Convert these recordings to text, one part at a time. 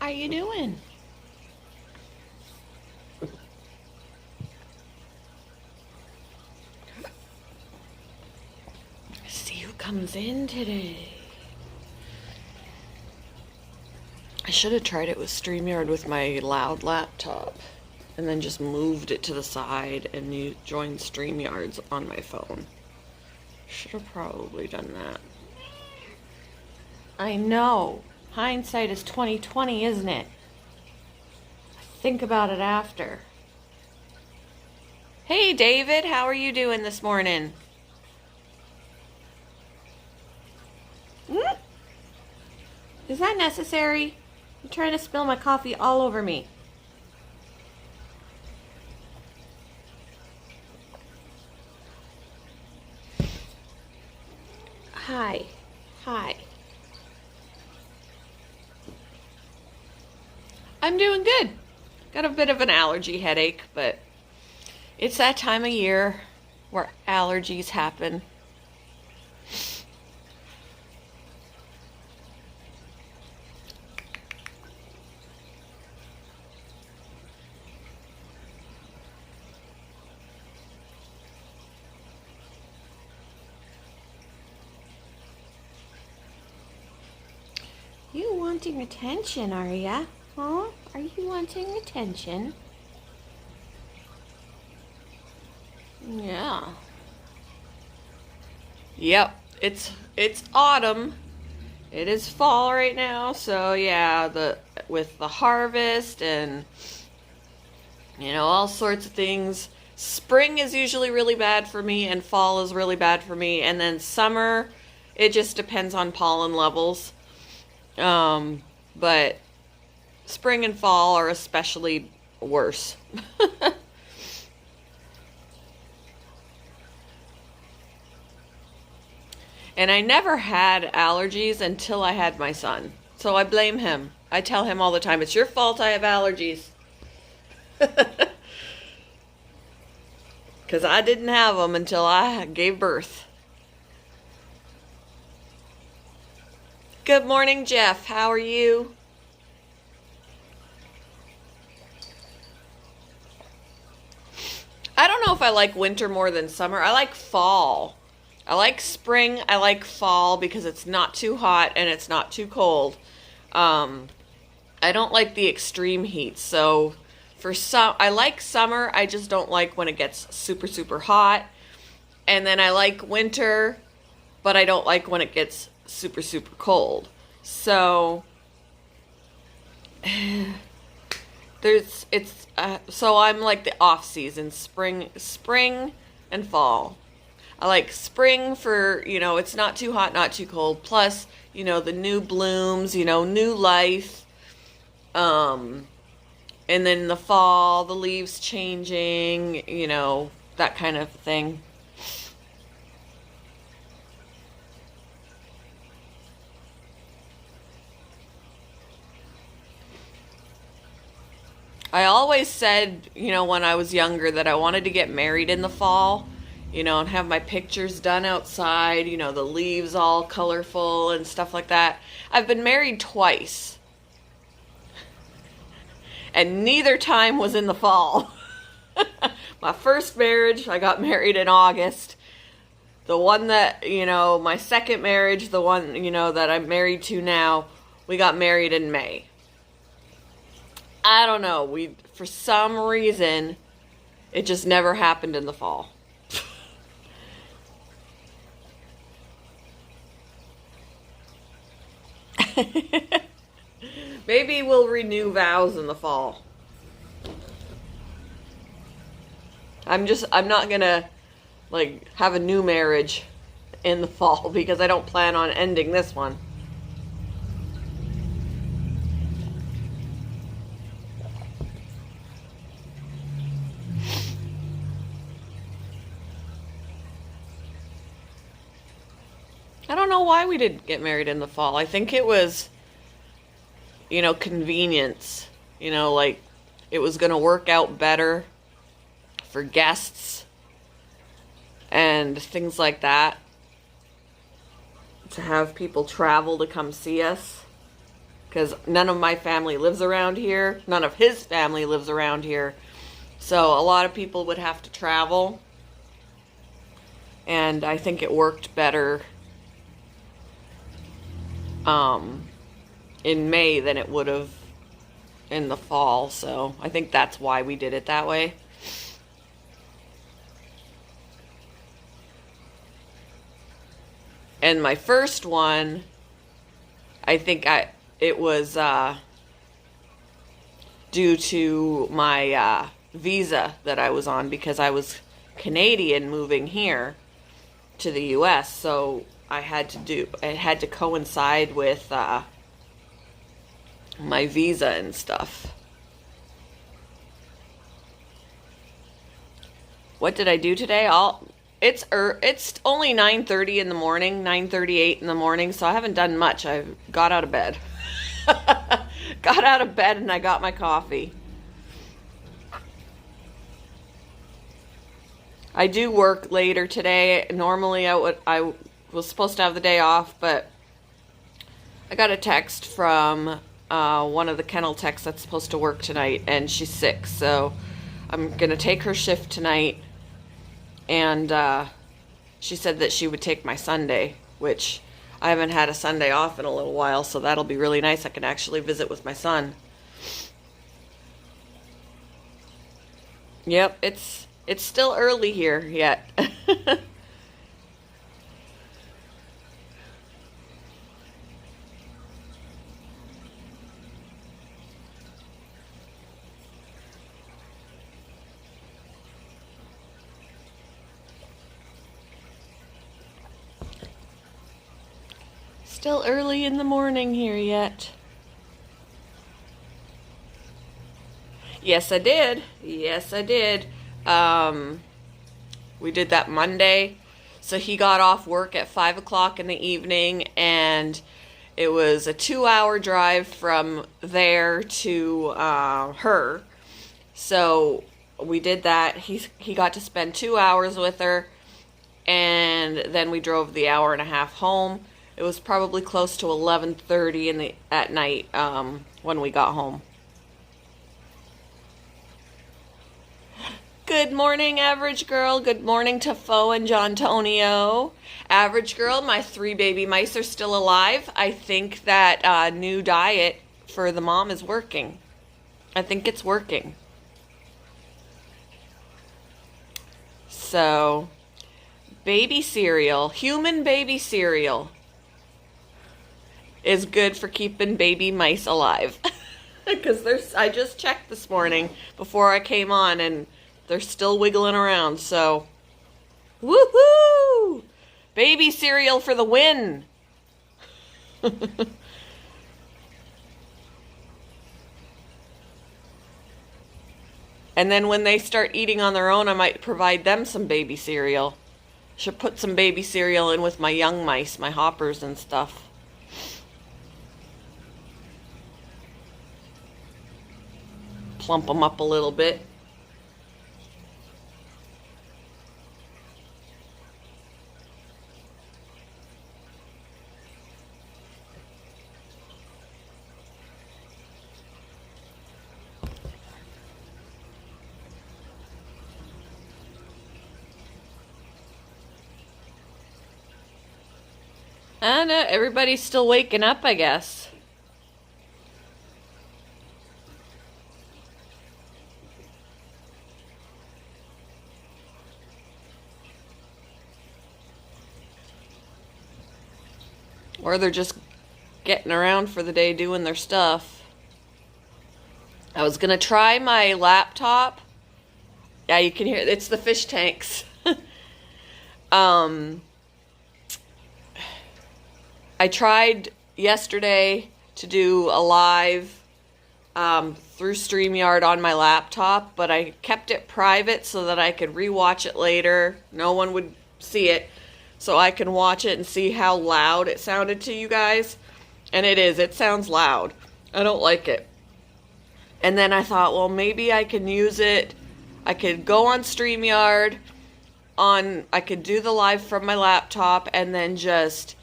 How you doing? Let's see who comes in today. I should have tried it with StreamYard with my loud laptop and then just moved it to the side and joined StreamYards on my phone. Should have probably done that. I know. Hindsight is 20/20, isn't it? Think about it after. Hey David, how are you doing this morning? Is that necessary? You're trying to spill my coffee all over me. Hi. Hi. I'm doing good. Got a bit of an allergy headache, but it's that time of year where allergies happen. You wanting attention, are ya? Huh? Are you wanting attention? Yeah. Yep, it's autumn. It is fall right now, so yeah, with the harvest and all sorts of things. Spring is usually really bad for me and fall is really bad for me, and then summer, it just depends on pollen levels. But spring and fall are especially worse. And I never had allergies until I had my son. So I blame him. I tell him all the time, it's your fault I have allergies. Because I didn't have them until I gave birth. Good morning, Jeff. How are you? I don't know if I like winter more than summer. I like fall. I like spring. I like fall because it's not too hot and it's not too cold. I don't like the extreme heat. So I like summer. I just don't like when it gets super, super hot. And then I like winter, but I don't like when it gets super, super cold. So so I'm like the off season, spring and fall. I like spring for, it's not too hot, not too cold. Plus, the new blooms, new life. And then the fall, the leaves changing, that kind of thing. I always said, when I was younger that I wanted to get married in the fall, and have my pictures done outside, the leaves all colorful and stuff like that. I've been married twice. And neither time was in the fall. My first marriage, I got married in August. The one that, my second marriage, the one, that I'm married to now, we got married in May. I don't know. For some reason, it just never happened in the fall. Maybe we'll renew vows in the fall. I'm not gonna have a new marriage in the fall because I don't plan on ending this one. I don't know why we didn't get married in the fall. I think it was, convenience. It was going to work out better for guests and things like that. To have people travel to come see us. because none of my family lives around here. None of his family lives around here. So a lot of people would have to travel. And I think it worked better in May than it would have in the fall. So I think that's why we did it that way. And my first one, I think it was due to my visa that I was on, because I was Canadian moving here to the US, so it had to coincide with my visa and stuff. What did I do today? It's only 9:30 in the morning, 9:38 in the morning, so I haven't done much. I got out of bed. Got out of bed and I got my coffee. I do work later today. Normally I was supposed to have the day off, but I got a text from one of the kennel techs that's supposed to work tonight, and she's sick, so I'm gonna take her shift tonight. And she said that she would take my Sunday, which I haven't had a Sunday off in a little while, so that'll be really nice. I can actually visit with my son. Yep, it's still early here yet. Still early in the morning here yet. Yes, I did. Yes, I did. We did that Monday. So he got off work at 5 o'clock in the evening, and it was a 2-hour drive from there to her. So we did that. He got to spend 2 hours with her, and then we drove the hour and a half home. It was probably close to 11:30 at night when we got home. Good morning, Average Girl. Good morning to Fo and John Tonio. Average Girl, my 3 baby mice are still alive. I think that new diet for the mom is working. I think it's working. So, baby cereal, human baby cereal, is good for keeping baby mice alive. Because I just checked this morning before I came on, and they're still wiggling around. So, woohoo! Baby cereal for the win! And then when they start eating on their own, I might provide them some baby cereal. Should put some baby cereal in with my young mice, my hoppers and stuff. Plump them up a little bit. I know, everybody's still waking up, I guess. Or they're just getting around for the day doing their stuff. I was going to try my laptop. Yeah, you can hear it. It's the fish tanks. I tried yesterday to do a live through StreamYard on my laptop, but I kept it private so that I could rewatch it later. No one would see it, so I can watch it and see how loud it sounded to you guys. And it sounds loud. I don't like it. And then I thought, well, maybe I can use it. I could go on StreamYard, I could do the live from my laptop and then just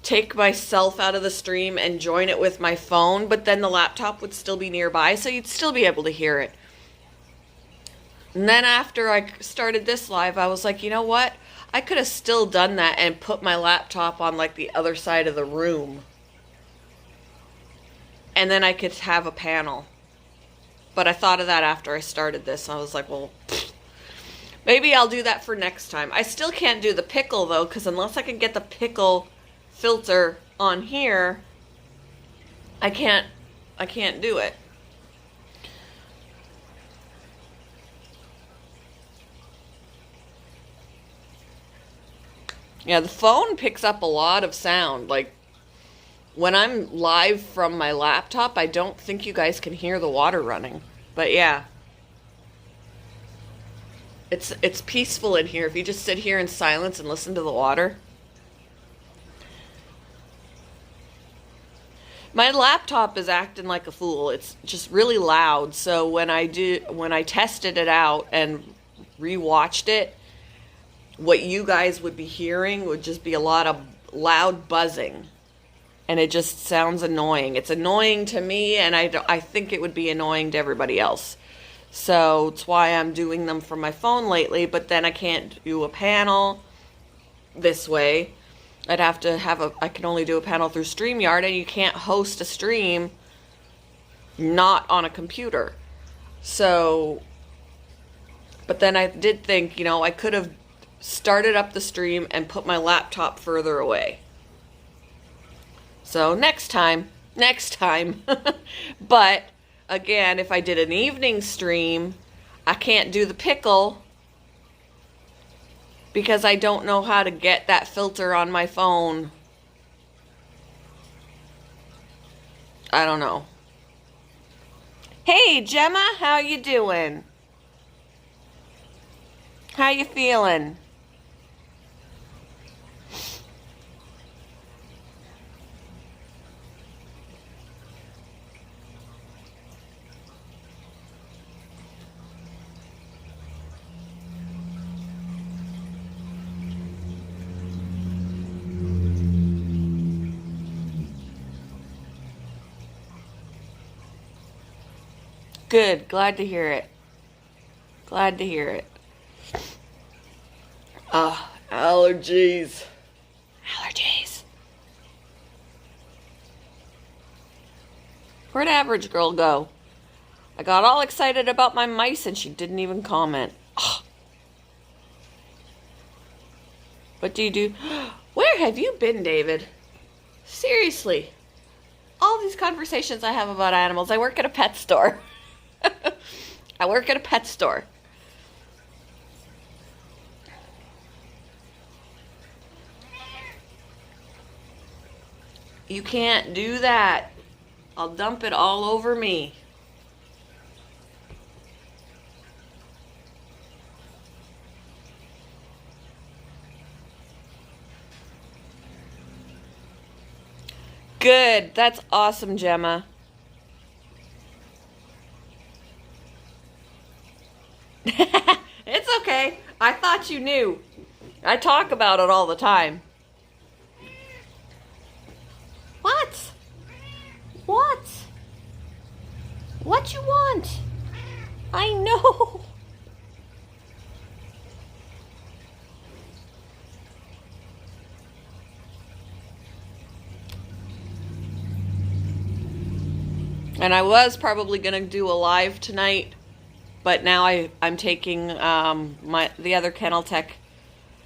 take myself out of the stream and join it with my phone, but then the laptop would still be nearby, so you'd still be able to hear it. And then after I started this live, I was like, you know what? I could have still done that and put my laptop on like the other side of the room. And then I could have a panel. But I thought of that after I started this. I was like, well, maybe I'll do that for next time. I still can't do the pickle though, because unless I can get the pickle filter on here, I can't do it. Yeah, the phone picks up a lot of sound. Like, when I'm live from my laptop, I don't think you guys can hear the water running. But yeah. It's peaceful in here if you just sit here in silence and listen to the water. My laptop is acting like a fool. It's just really loud. So when I tested it out and rewatched it, what you guys would be hearing would just be a lot of loud buzzing. And it just sounds annoying. It's annoying to me, and I think it would be annoying to everybody else. So it's why I'm doing them from my phone lately, but then I can't do a panel this way. I'd have to have I can only do a panel through StreamYard, and you can't host a stream not on a computer. So, but then I did think, I could have started up the stream and put my laptop further away. So next time. But again, if I did an evening stream, I can't do the pickle because I don't know how to get that filter on my phone. I don't know. Hey Gemma, how you doing? How you feeling? Good. Glad to hear it. Glad to hear it. Allergies. Allergies. Where'd Average Girl go? I got all excited about my mice and she didn't even comment. Ugh. What do you do? Where have you been, David? Seriously. All these conversations I have about animals. I work at a pet store. I work at a pet store. You can't do that. I'll dump it all over me. Good. That's awesome, Gemma. It's okay. I thought you knew. I talk about it all the time. What? What? What you want? I know. And I was probably going to do a live tonight, but now I'm taking the other kennel tech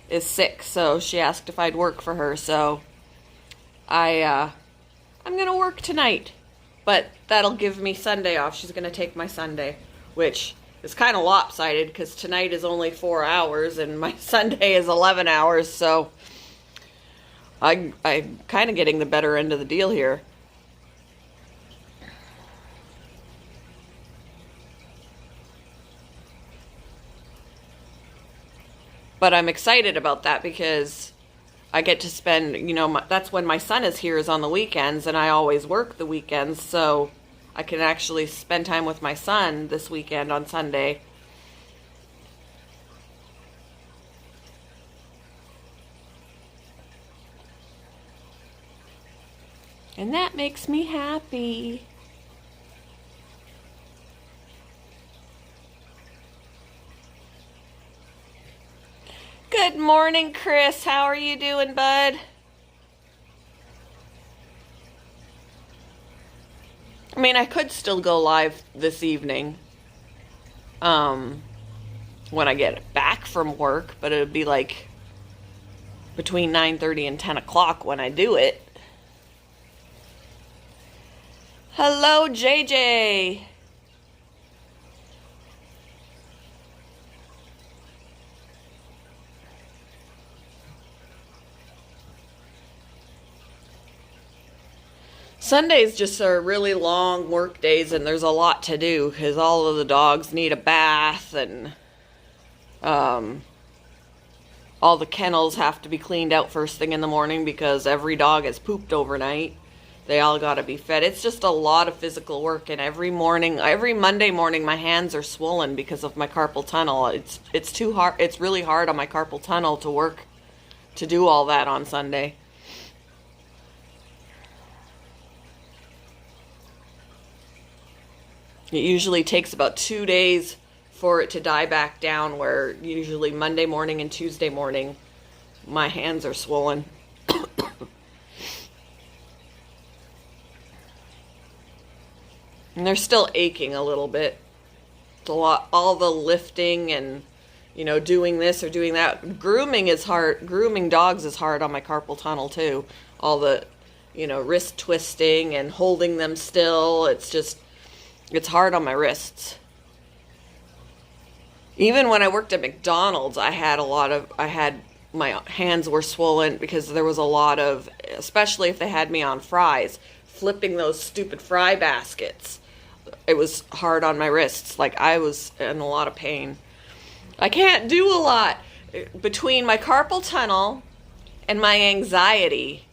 is sick, so she asked if I'd work for her. So I'm going to work tonight, but that'll give me Sunday off. She's going to take my Sunday, which is kind of lopsided because tonight is only 4 hours and my Sunday is 11 hours. So I'm kind of getting the better end of the deal here. But I'm excited about that because I get to spend, that's when my son is here, is on the weekends, and I always work the weekends, so I can actually spend time with my son this weekend on Sunday. And that makes me happy. Good morning, Chris. How are you doing, bud? I mean, I could still go live this evening. Um, when I get back from work, but it would be like between 9:30 and 10 o'clock when I do it. Hello, JJ. Sundays just are really long work days, and there's a lot to do because all of the dogs need a bath, and um, all the kennels have to be cleaned out first thing in the morning because every dog has pooped overnight. They all got to be fed. It's just a lot of physical work, and every morning, every Monday morning, my hands are swollen because of my carpal tunnel. It's too hard. It's really hard on my carpal tunnel to work to do all that on Sunday. It usually takes about 2 days for it to die back down, where usually Monday morning and Tuesday morning, my hands are swollen. And they're still aching a little bit. It's a lot, all the lifting and, doing this or doing that. Grooming is hard. Grooming dogs is hard on my carpal tunnel too. All the, wrist twisting and holding them still. It's hard on my wrists. Even when I worked at McDonald's, I had my hands were swollen because there was a lot of, especially if they had me on fries, flipping those stupid fry baskets. It was hard on my wrists. Like, I was in a lot of pain. I can't do a lot. Between my carpal tunnel and my anxiety,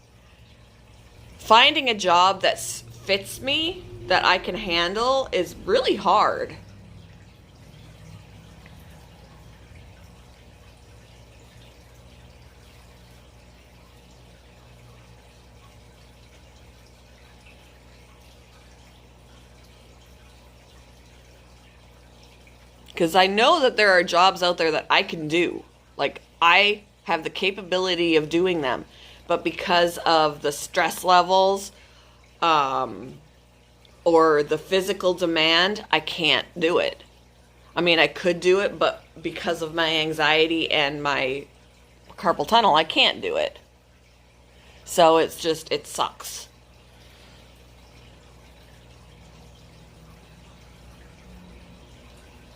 finding a job that fits me, that I can handle, is really hard. Because I know that there are jobs out there that I can do. Like, I have the capability of doing them. But because of the stress levels, or the physical demand, I can't do it. I mean, I could do it, but because of my anxiety and my carpal tunnel, I can't do it. So it sucks.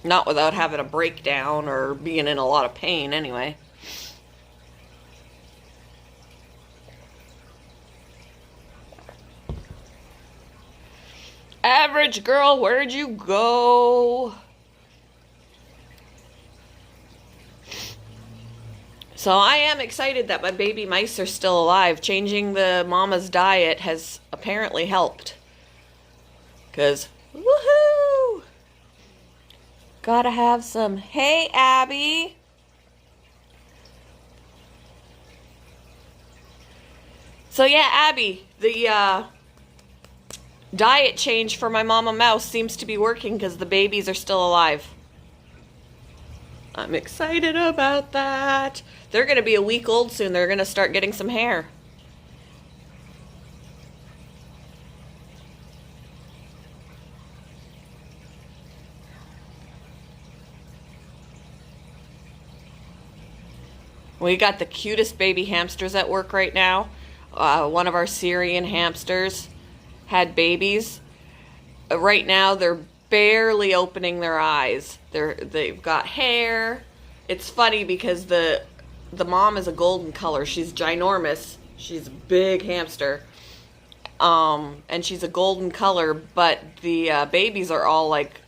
Not without having a breakdown or being in a lot of pain anyway. Average girl, where'd you go? So I am excited that my baby mice are still alive. Changing the mama's diet has apparently helped. Because, woohoo! Gotta have some. Hey, Abby. So yeah, Abby, the diet change for my mama mouse seems to be working because the babies are still alive. I'm excited about that. They're going to be a week old soon. They're going to start getting some hair. We got the cutest baby hamsters at work right now. One of our Syrian hamsters had babies. Right now they're barely opening their eyes. They've got hair. It's funny because the mom is a golden color. She's ginormous. She's a big hamster. And she's a golden color, but the babies are all like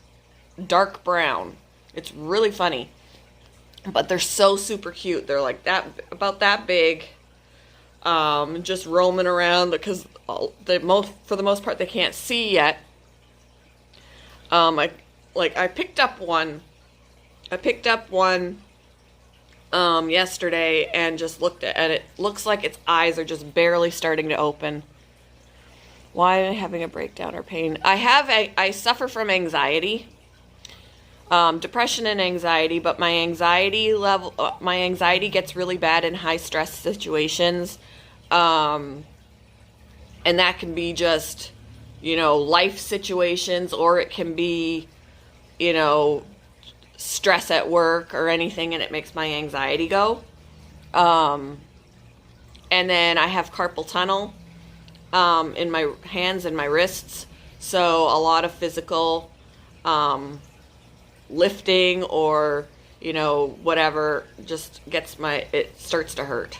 dark brown. It's really funny. But they're so super cute. They're like that, about that big. Just roaming around because for the most part they can't see yet. I picked up one. Yesterday and just looked at it. Looks like its eyes are just barely starting to open. Why am I having a breakdown or pain? I suffer from anxiety, depression and anxiety, but my anxiety gets really bad in high stress situations. And that can be just, life situations, or it can be, stress at work or anything, and it makes my anxiety go. And then I have carpal tunnel in my hands and my wrists. So a lot of physical lifting or, whatever just it starts to hurt.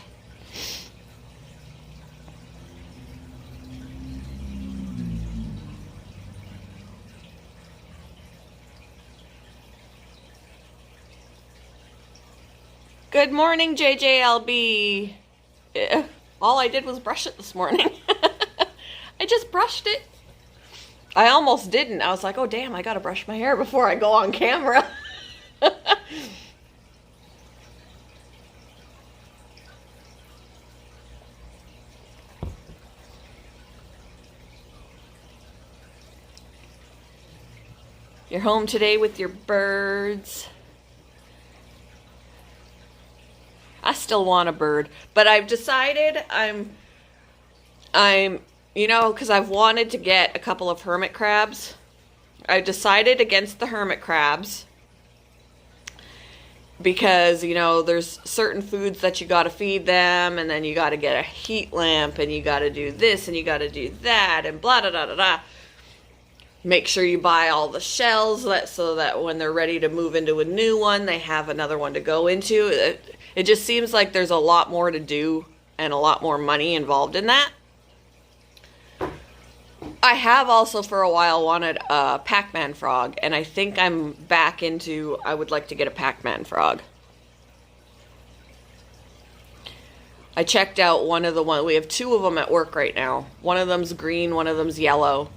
Good morning, JJLB. All I did was brush it this morning. I just brushed it. I almost didn't. I was like, oh, damn, I got to brush my hair before I go on camera. You're home today with your birds. I still want a bird, but I've decided because I've wanted to get a couple of hermit crabs. I've decided against the hermit crabs because, there's certain foods that you got to feed them, and then you got to get a heat lamp, and you got to do this, and you got to do that, and blah, blah, blah, blah, blah. Make sure you buy all the shells so that when they're ready to move into a new one, they have another one to go into. It just seems like there's a lot more to do and a lot more money involved in that. I have also for a while wanted a Pac-Man frog, and I think I'm back into, I would like to get a Pac-Man frog. I checked out we have two of them at work right now. One of them's green, one of them's yellow.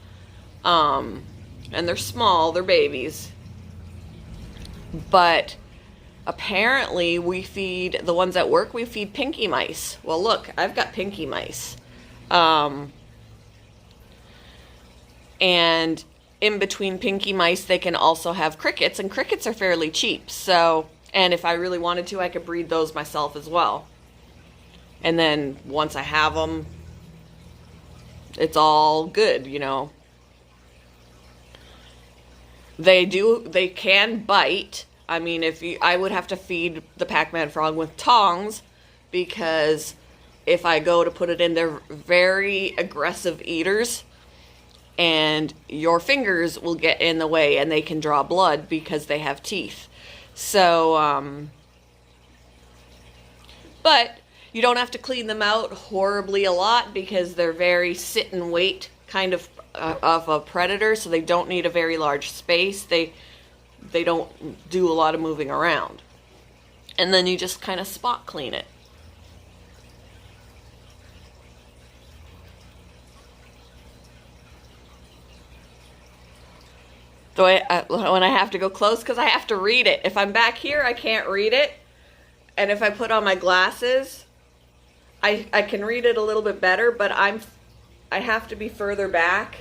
And they're small, they're babies. But apparently the ones at work, we feed pinky mice. Well, look, I've got pinky mice. And in between pinky mice, they can also have crickets, and crickets are fairly cheap. So, and if I really wanted to, I could breed those myself as well. And then once I have them, it's all good, They can bite. I mean, I would have to feed the Pac-Man frog with tongs, because if I go to put it in, they're very aggressive eaters, and your fingers will get in the way, and they can draw blood because they have teeth. So, but you don't have to clean them out horribly a lot, because they're very sit and wait kind of a predator, so they don't need a very large space. They don't do a lot of moving around. And then you just kind of spot clean it. When I have to go close, because I have to read it. If I'm back here, I can't read it. And if I put on my glasses, I can read it a little bit better, but I have to be further back.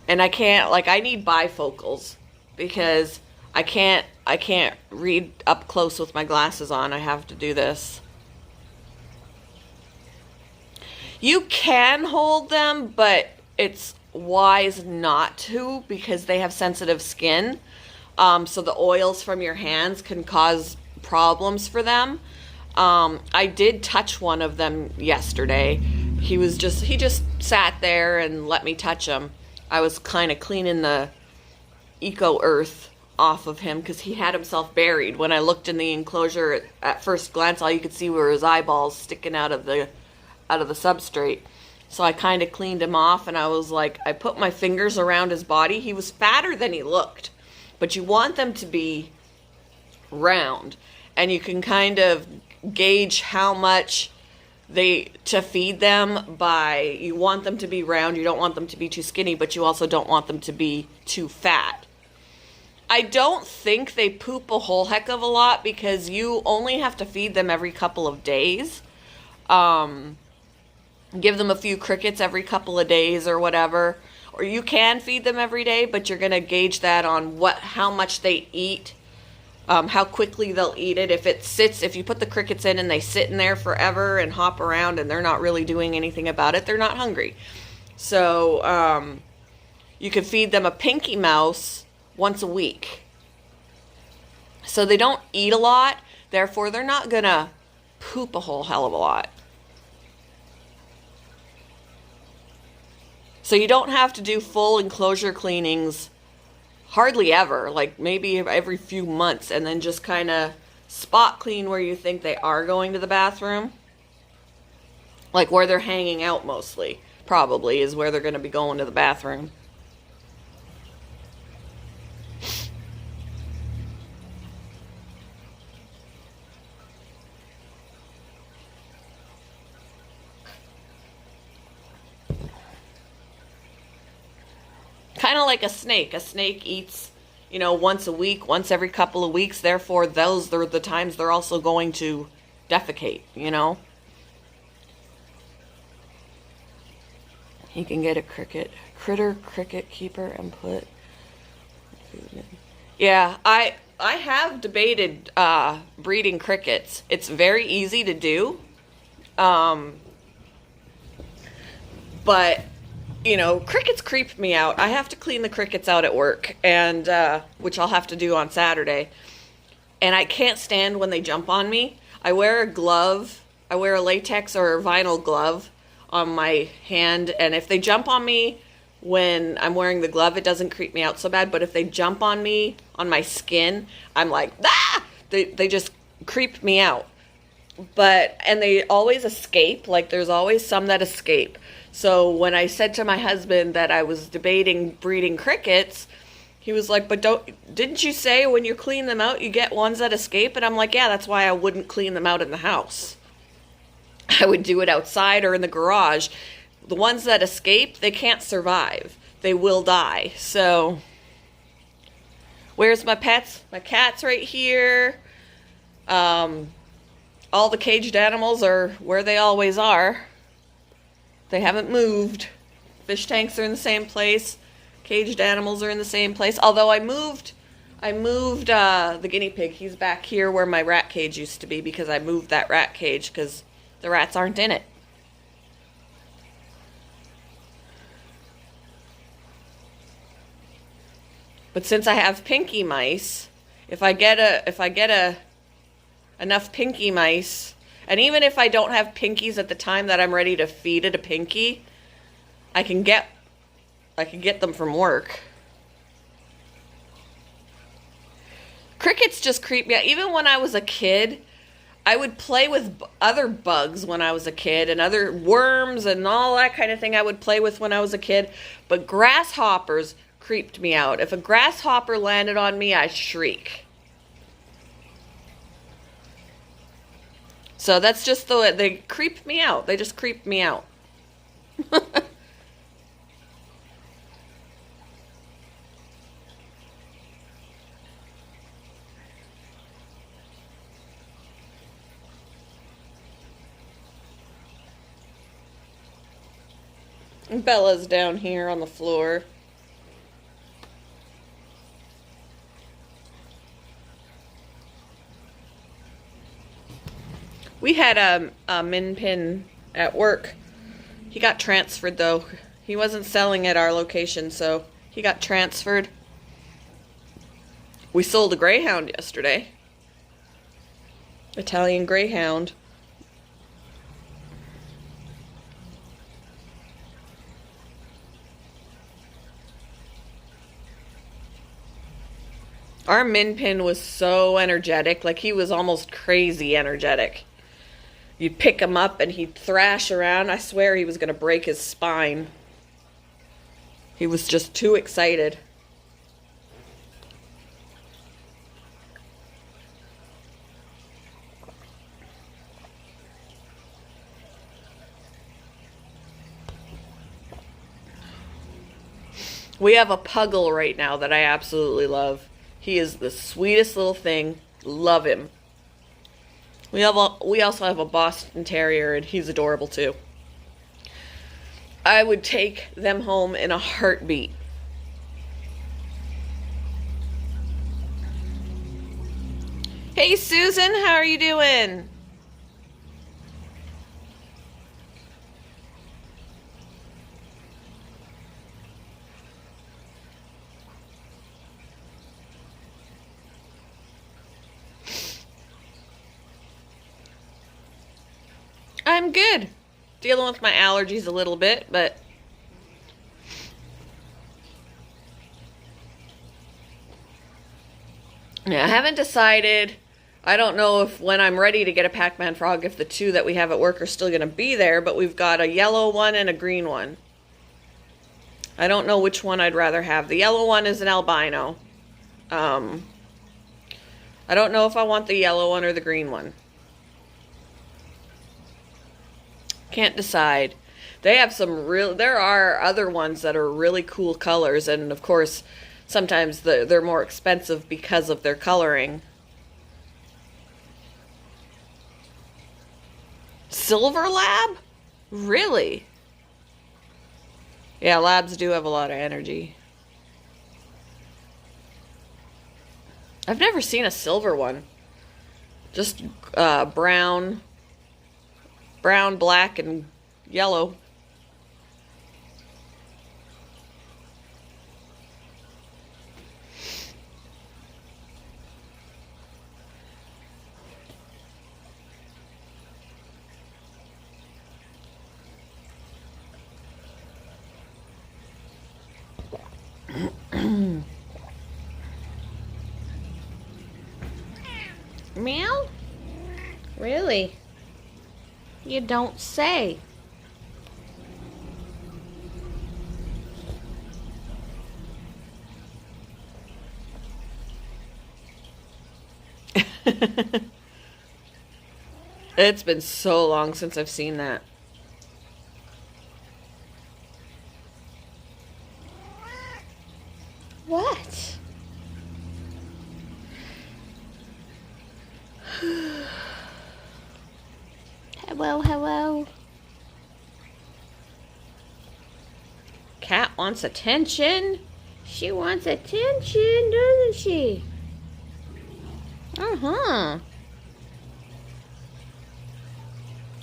And I can't, I need bifocals, because I can't read up close with my glasses on. I have to do this. You can hold them, but it's wise not to, because they have sensitive skin. So the oils from your hands can cause problems for them. I did touch one of them yesterday. He just sat there and let me touch him. I was kind of cleaning the eco earth off of him, because he had himself buried. When I looked in the enclosure, at first glance, all you could see were his eyeballs sticking out of the substrate. So I kind of cleaned him off, and I was like, I put my fingers around his body. He was fatter than he looked, but you want them to be round, and you can kind of gauge how much to feed them by, you want them to be round, you don't want them to be too skinny, but you also don't want them to be too fat. I don't think they poop a whole heck of a lot, because you only have to feed them every couple of days. Give them a few crickets every couple of days or whatever. Or you can feed them every day, but you're going to gauge that on how much they eat, how quickly they'll eat it. If you put the crickets in and they sit in there forever and hop around and they're not really doing anything about it, they're not hungry. So you can feed them a Pinky Mouse once a week. So they don't eat a lot, therefore they're not going to poop a whole hell of a lot. So you don't have to do full enclosure cleanings hardly ever, like maybe every few months, and then just kind of spot clean where you think they are going to the bathroom. Like where they're hanging out mostly, probably, is where they're going to be going to the bathroom. Kind of like a snake. A snake eats, once a week, once every couple of weeks. Therefore, those are the times they're also going to defecate, You can get a cricket keeper and put food in. Yeah, I have debated breeding crickets. It's very easy to do. But crickets creep me out. I have to clean the crickets out at work, and which I'll have to do on Saturday. And I can't stand when they jump on me. I wear a glove. I wear a latex or a vinyl glove on my hand, and if they jump on me when I'm wearing the glove, it doesn't creep me out so bad. But if they jump on me on my skin, I'm like, ah! They just creep me out. And they always escape. Like there's always some that escape. So when I said to my husband that I was debating breeding crickets, he was like, didn't you say when you clean them out, you get ones that escape? And I'm like, yeah, that's why I wouldn't clean them out in the house. I would do it outside or in the garage. The ones that escape, they can't survive. They will die. So where's my pets? My cat's right here. All the caged animals are where they always are. They haven't moved. Fish tanks are in the same place. Caged animals are in the same place. Although I moved the guinea pig. He's back here where my rat cage used to be because I moved that rat cage because the rats aren't in it. But since I have pinky mice, if I get enough pinky mice, and even if I don't have pinkies at the time that I'm ready to feed it a pinky, I can get them from work. Crickets just creep me out. Even when I was a kid, I would play with other bugs when I was a kid, and other worms and all that kind of thing I would play with when I was a kid. But grasshoppers creeped me out. If a grasshopper landed on me, I'd shriek. So that's just the way they creep me out. They just creep me out. Bella's down here on the floor. We had a min pin at work. He got transferred though. He wasn't selling at our location, so he got transferred. We sold a greyhound yesterday. Italian greyhound. Our min pin was so energetic, like he was almost crazy energetic. You'd pick him up and he'd thrash around. I swear he was going to break his spine. He was just too excited. We have a puggle right now that I absolutely love. He is the sweetest little thing. Love him. We also have a Boston Terrier, and he's adorable too. I would take them home in a heartbeat. Hey Susan, how are you doing? I'm good. Dealing with my allergies a little bit, but yeah, I haven't decided. I don't know if when I'm ready to get a Pac-Man frog, if the two that we have at work are still going to be there, but we've got a yellow one and a green one. I don't know which one I'd rather have. The yellow one is an albino. Um, I don't know if I want the yellow one or the green one. Can't decide. They have some real, there are other ones that are really cool colors, and of course, sometimes they're more expensive because of their coloring. Silver lab? Really? Yeah, labs do have a lot of energy. I've never seen a silver one. Just brown, black, and yellow. Meow? Really? You don't say. It's been so long since I've seen that. What? Hello, hello. Cat wants attention. She wants attention, doesn't she? Uh-huh.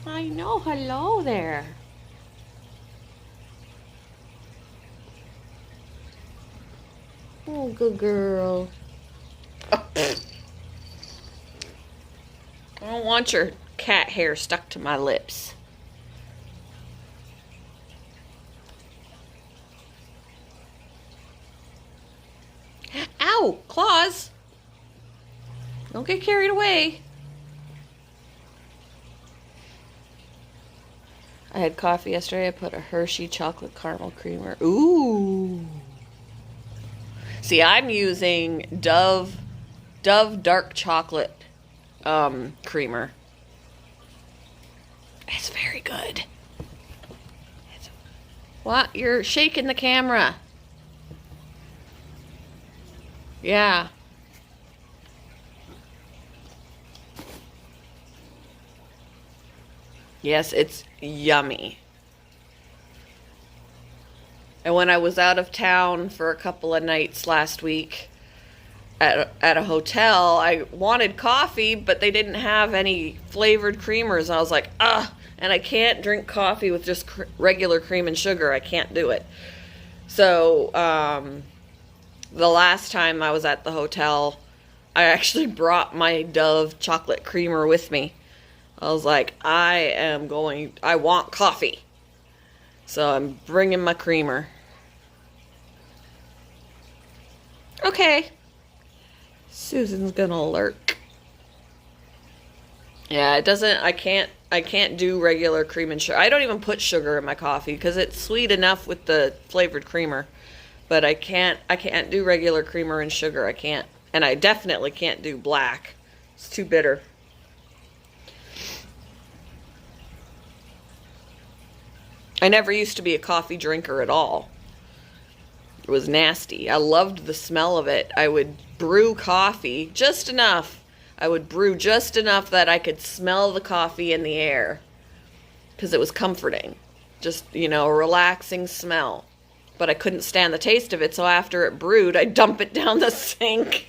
I know. Hello there. Oh, good girl. Oh. I don't want your cat hair stuck to my lips. Ow! Claws! Don't get carried away. I had coffee yesterday. I put a Hershey chocolate caramel creamer. Ooh. See, I'm using Dove dark chocolate creamer. It's very good. What? You're shaking the camera. Yeah. Yes, it's yummy. And when I was out of town for a couple of nights last week at a hotel, I wanted coffee, but they didn't have any flavored creamers. And I was like, and I can't drink coffee with just regular cream and sugar. I can't do it. So, the last time I was at the hotel, I actually brought my Dove chocolate creamer with me. I was like, I want coffee. So I'm bringing my creamer. Okay. Susan's gonna lurk. Yeah, I can't do regular cream and sugar. I don't even put sugar in my coffee because it's sweet enough with the flavored creamer. But I can't do regular creamer and sugar. I can't. And I definitely can't do black. It's too bitter. I never used to be a coffee drinker at all. It was nasty. I loved the smell of it. I would brew coffee just enough. I would brew just enough that I could smell the coffee in the air because it was comforting. Just, a relaxing smell. But I couldn't stand the taste of it, so after it brewed, I dump it down the sink.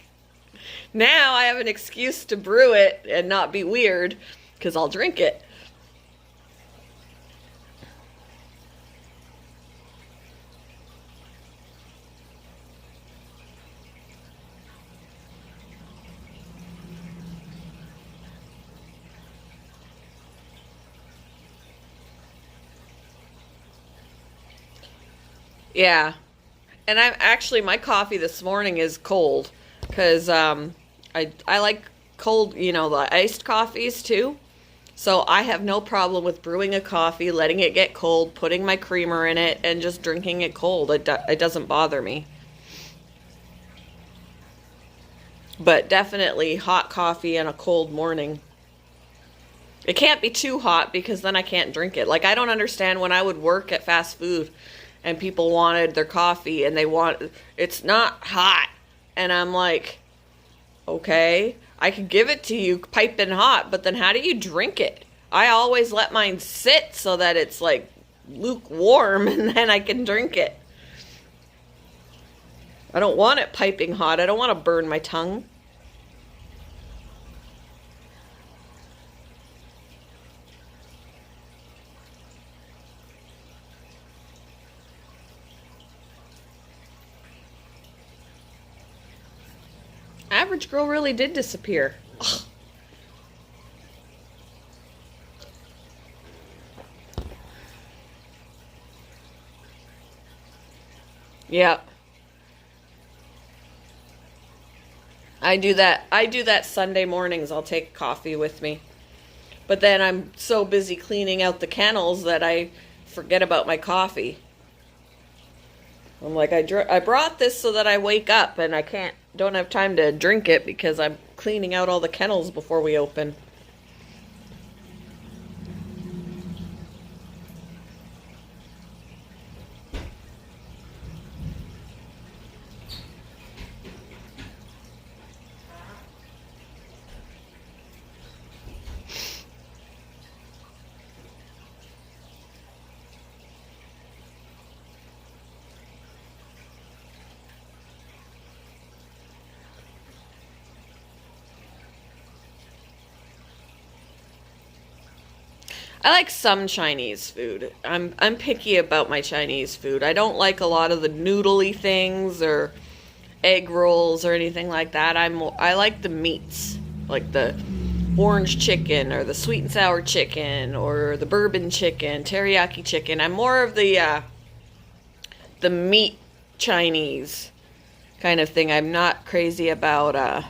Now I have an excuse to brew it and not be weird, because I'll drink it. Yeah. And my coffee this morning is cold because I like cold, the iced coffees too. So I have no problem with brewing a coffee, letting it get cold, putting my creamer in it, and just drinking it cold. It doesn't bother me. But definitely hot coffee on a cold morning. It can't be too hot because then I can't drink it. Like, I don't understand when I would work at fast food and people wanted their coffee and it's not hot. And I'm like, okay, I could give it to you piping hot, but then how do you drink it? I always let mine sit so that it's like lukewarm and then I can drink it. I don't want it piping hot. I don't want to burn my tongue. Average Girl really did disappear. Ugh. Yeah. I do that Sunday mornings. I'll take coffee with me. But then I'm so busy cleaning out the kennels that I forget about my coffee. I'm like, I brought this so that I wake up and don't have time to drink it because I'm cleaning out all the kennels before we open. I like some Chinese food. I'm picky about my Chinese food. I don't like a lot of the noodly things or egg rolls or anything like that. I like the meats, like the orange chicken or the sweet and sour chicken or the bourbon chicken, teriyaki chicken. I'm more of the meat Chinese kind of thing. I'm not crazy about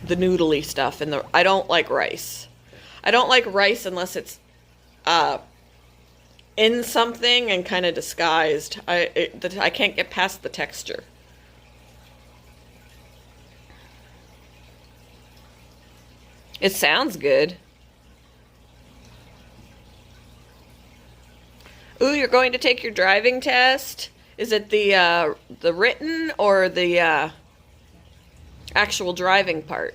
the noodly stuff, and I don't like rice. I don't like rice unless it's uh, in something and kind of disguised. I can't get past the texture. It sounds good. Ooh, you're going to take your driving test? Is it the written or the actual driving part?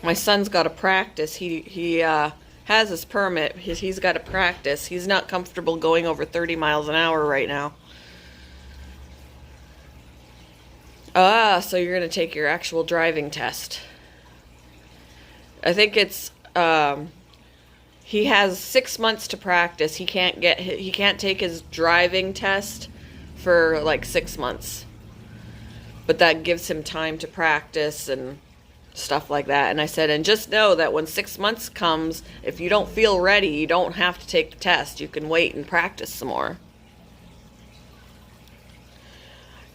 My son's got to practice. He has his permit. He's got to practice. He's not comfortable going over 30 miles an hour right now. Ah, so you're going to take your actual driving test. I think he has 6 months to practice. He can't take his driving test for like 6 months. But that gives him time to practice and stuff like that. And I said, and just know that when 6 months comes, if you don't feel ready, you don't have to take the test. You can wait and practice some more.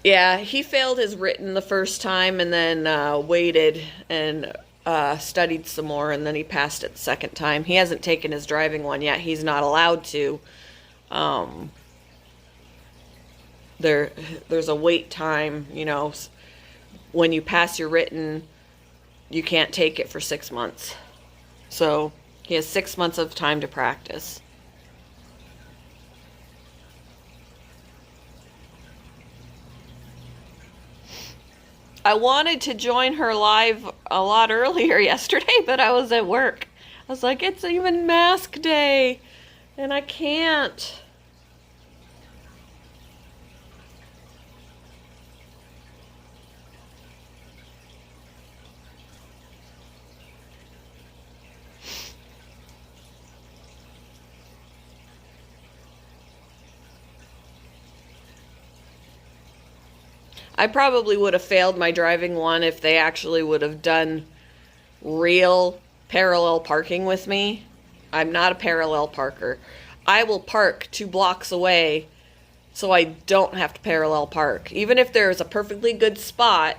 Yeah, he failed his written the first time and then waited and studied some more, and then he passed it the second time. He hasn't taken his driving one yet. He's not allowed to. Um, there's a wait time, when you pass your written, you can't take it for 6 months. So he has 6 months of time to practice. I wanted to join her live a lot earlier yesterday, but I was at work. I was like, it's even mask day, and I can't. I probably would have failed my driving one if they actually would have done real parallel parking with me. I'm not a parallel parker. I will park 2 blocks away so I don't have to parallel park. Even if there's a perfectly good spot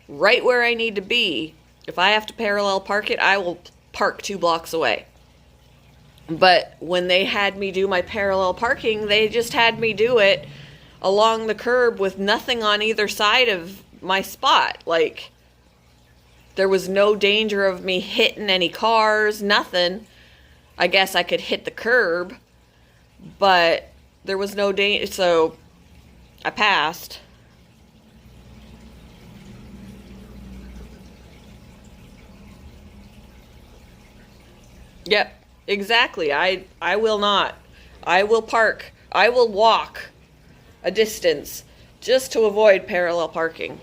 right where I need to be, if I have to parallel park it, I will park 2 blocks away. But when they had me do my parallel parking, they just had me do it along the curb with nothing on either side of my spot. Like, there was no danger of me hitting any cars, nothing. I guess I could hit the curb, but there was no danger, so I passed. Yep, exactly. I will not. I will park. I will walk a distance just to avoid parallel parking.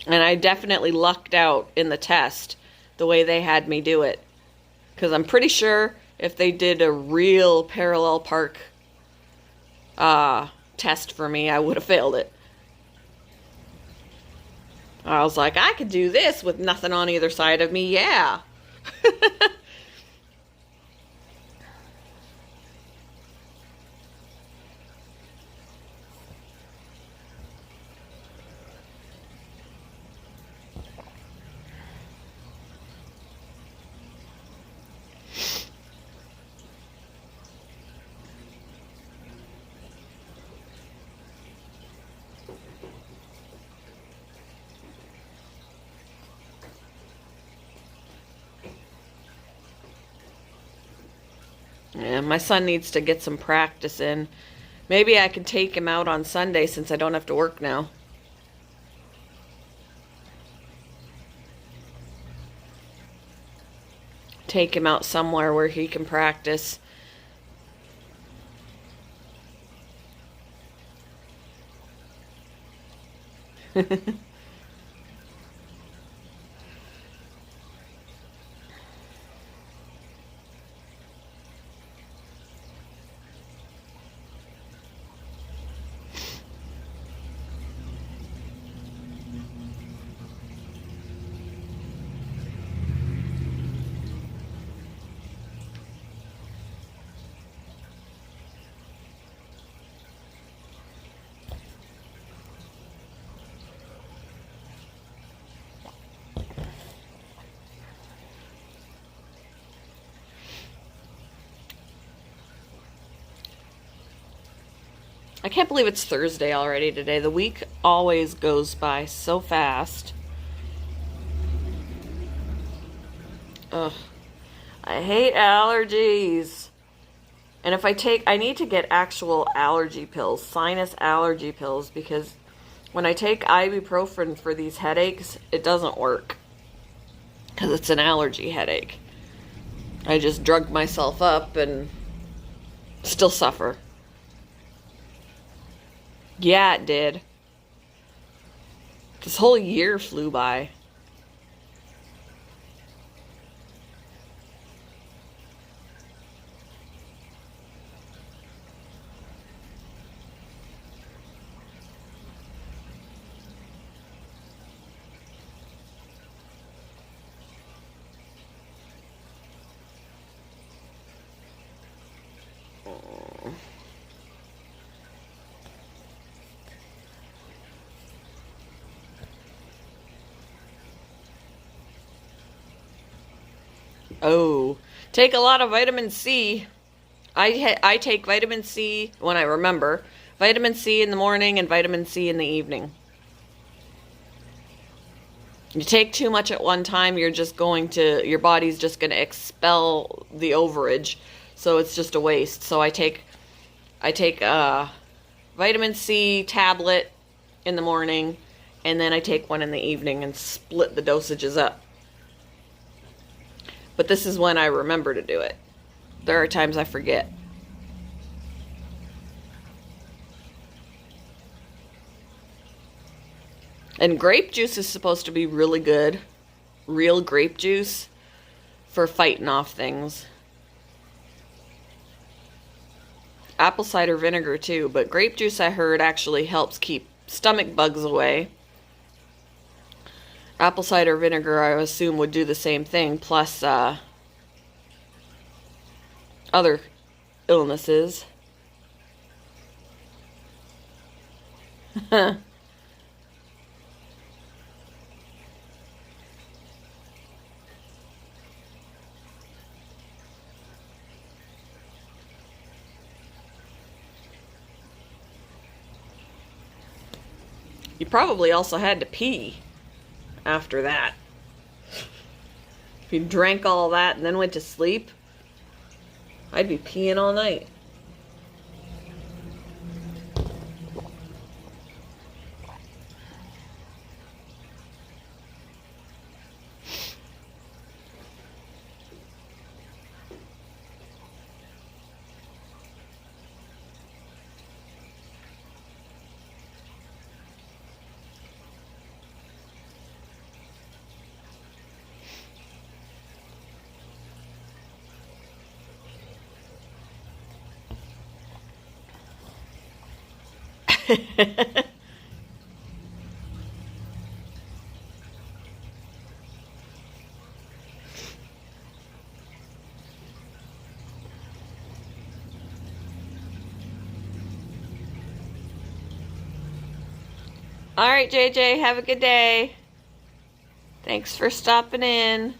And I definitely lucked out in the test the way they had me do it. Because I'm pretty sure if they did a real parallel park test for me, I would have failed it. I was like, I could do this with nothing on either side of me, yeah. Yeah, my son needs to get some practice in. Maybe I can take him out on Sunday since I don't have to work now. Take him out somewhere where he can practice. I can't believe it's Thursday already today. The week always goes by so fast. Ugh. I hate allergies. And if I need to get actual allergy pills, sinus allergy pills, because when I take ibuprofen for these headaches, it doesn't work. Because it's an allergy headache. I just drug myself up and still suffer. Yeah, it did. This whole year flew by. Oh, take a lot of vitamin C. I take vitamin C when I remember. Vitamin C in the morning and vitamin C in the evening. You take too much at one time, your body's just going to expel the overage. so it's just a waste. So I take a vitamin C tablet in the morning, and then I take one in the evening and split the dosages up. But this is when I remember to do it. There are times I forget. And grape juice is supposed to be really good. Real grape juice for fighting off things. Apple cider vinegar too, but grape juice I heard actually helps keep stomach bugs away. Apple cider vinegar I assume would do the same thing, plus other illnesses. You probably also had to pee after that. If you drank all that and then went to sleep, I'd be peeing all night. All right, JJ, have a good day. Thanks for stopping in.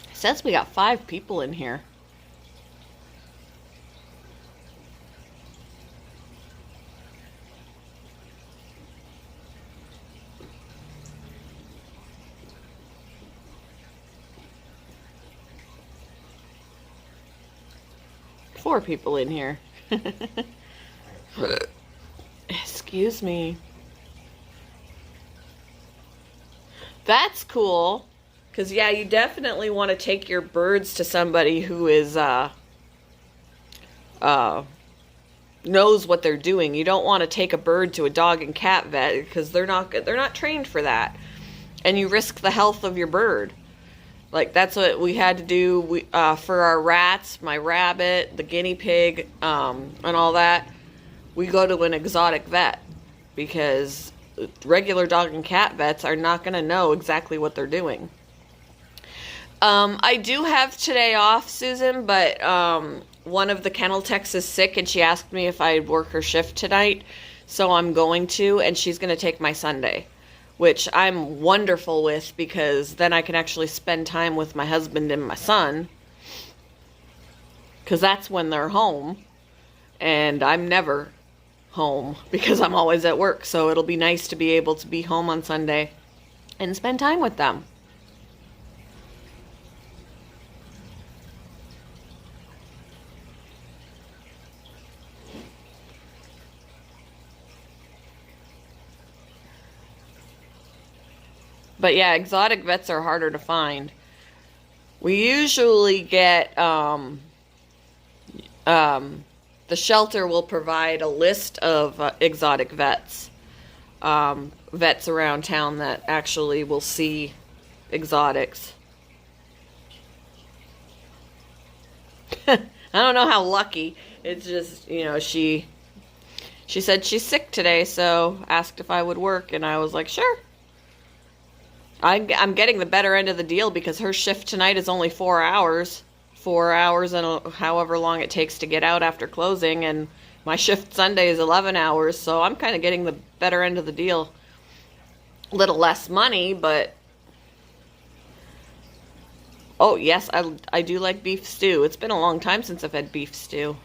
It says we got 5 people in here. Four people in here. Excuse me. That's cool. Because, yeah, you definitely want to take your birds to somebody who is, knows what they're doing. You don't want to take a bird to a dog and cat vet because they're not trained for that. And you risk the health of your bird. Like, that's what we had to do for our rats, my rabbit, the guinea pig, and all that. We go to an exotic vet because regular dog and cat vets are not going to know exactly what they're doing. I do have today off, Susan, but one of the kennel techs is sick, and she asked me if I'd work her shift tonight. So I'm going to, and she's going to take my Sunday, which I'm wonderful with because then I can actually spend time with my husband and my son, because that's when they're home, and I'm never home because I'm always at work. So it'll be nice to be able to be home on Sunday and spend time with them. But yeah, exotic vets are harder to find. We usually get, the shelter will provide a list of exotic vets. Vets around town that actually will see exotics. I don't know how lucky. It's just, she said she's sick today, so asked if I would work, and I was like, sure. I'm getting the better end of the deal because her shift tonight is only 4 hours. 4 hours and however long it takes to get out after closing. And my shift Sunday is 11 hours. So I'm kind of getting the better end of the deal. A little less money, but Oh, yes, I do like beef stew. It's been a long time since I've had beef stew.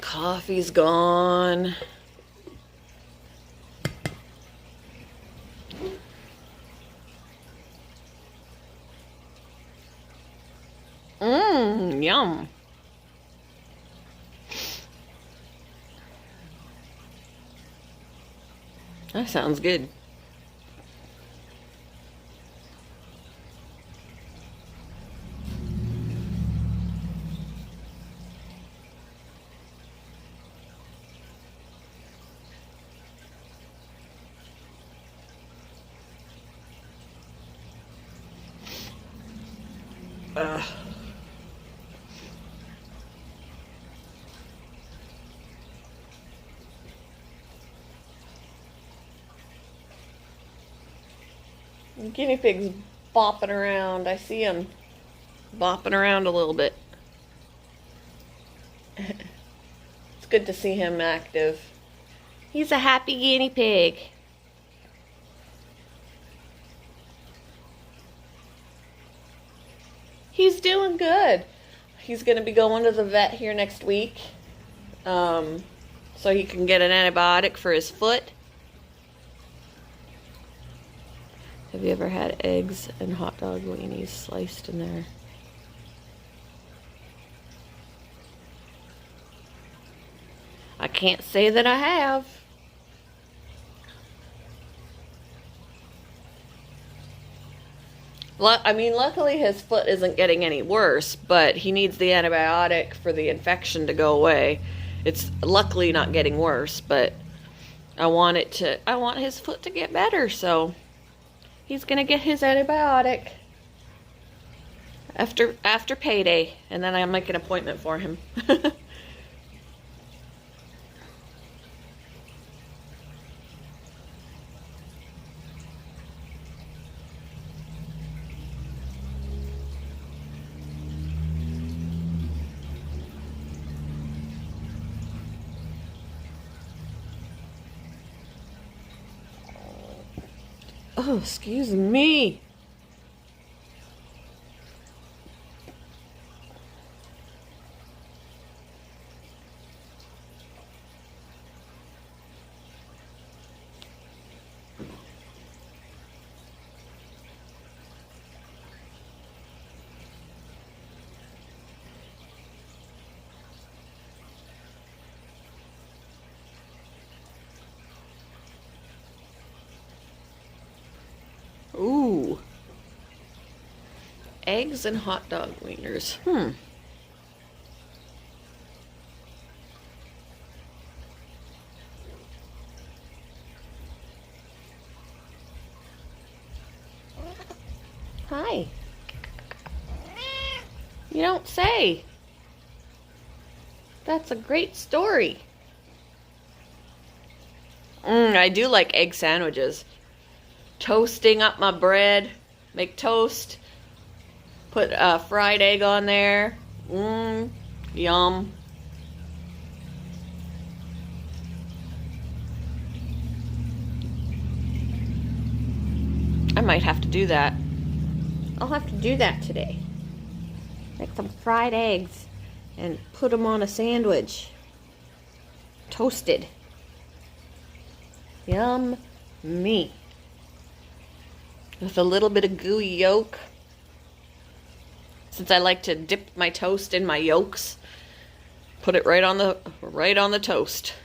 Coffee's gone. Yum. That sounds good. Ugh. The guinea pig's bopping around. I see him bopping around a little bit. It's good to see him active. He's a happy guinea pig. He's doing good. He's going to be going to the vet here next week, so he can get an antibiotic for his foot. Have you ever had eggs and hot dog weenies sliced in there? I can't say that I have. I mean, luckily his foot isn't getting any worse, but he needs the antibiotic for the infection to go away. It's luckily not getting worse, but I want his foot to get better, so he's gonna get his antibiotic after payday, and then I'll make an appointment for him. Oh, excuse me. Ooh. Eggs and hot dog wieners. Hi. You don't say. That's a great story. I do like egg sandwiches. Toasting up my bread, make toast, put a fried egg on there. Yum. I might have to do that. I'll have to do that today. Make some fried eggs and put them on a sandwich. Toasted. Yum me. With a little bit of gooey yolk. Since I like to dip my toast in my yolks, put it right on the toast.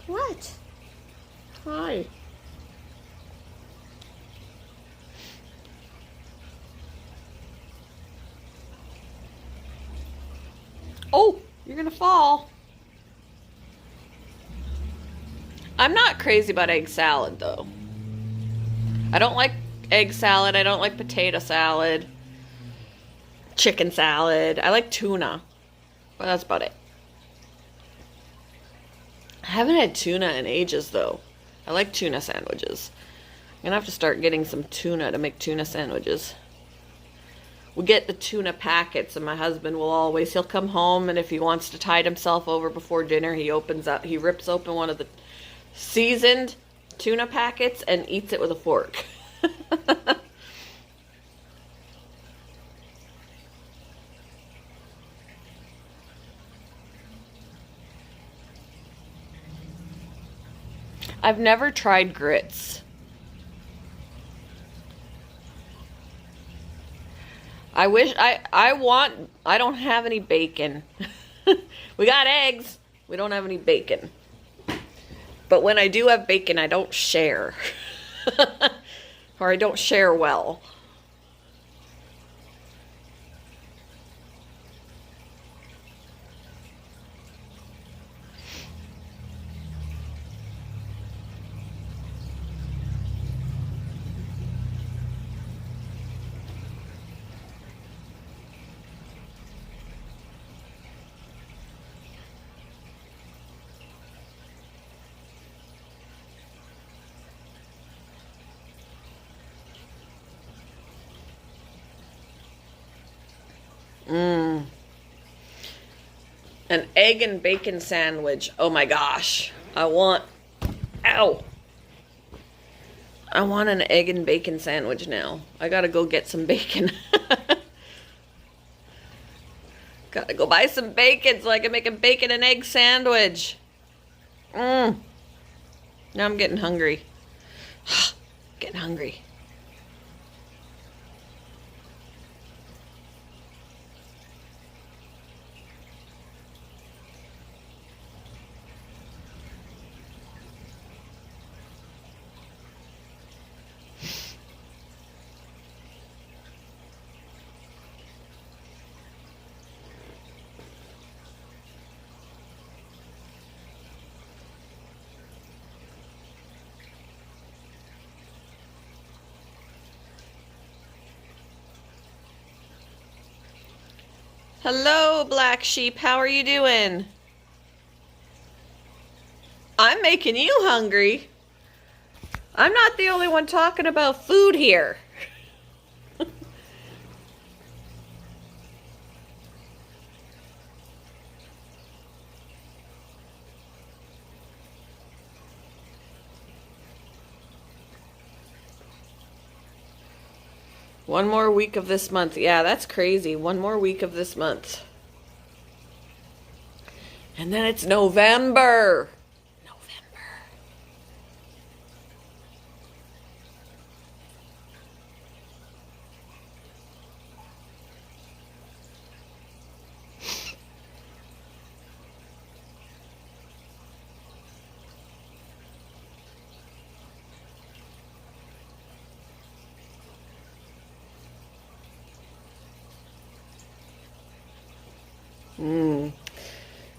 What? Hi. Oh, you're gonna fall. I'm not crazy about egg salad though. I don't like egg salad. I don't like potato salad, chicken salad. I like tuna, but that's about it. I haven't had tuna in ages, though. I like tuna sandwiches. I'm gonna have to start getting some tuna to make tuna sandwiches. We get the tuna packets, and my husband will always, he'll come home, and if he wants to tide himself over before dinner, he rips open one of the seasoned tuna packets and eats it with a fork. I've never tried grits. I don't have any bacon. We got eggs. We don't have any bacon. But when I do have bacon, I don't share. Or I don't share well. Mmm. An egg and bacon sandwich. Oh my gosh. Ow. I want an egg and bacon sandwich now. I gotta go get some bacon. Gotta go buy some bacon so I can make a bacon and egg sandwich. Now I'm getting hungry. Getting hungry. Hello, Black Sheep. How are you doing? I'm making you hungry. I'm not the only one talking about food here. One more week of this month. Yeah, that's crazy. One more week of this month. And then it's November.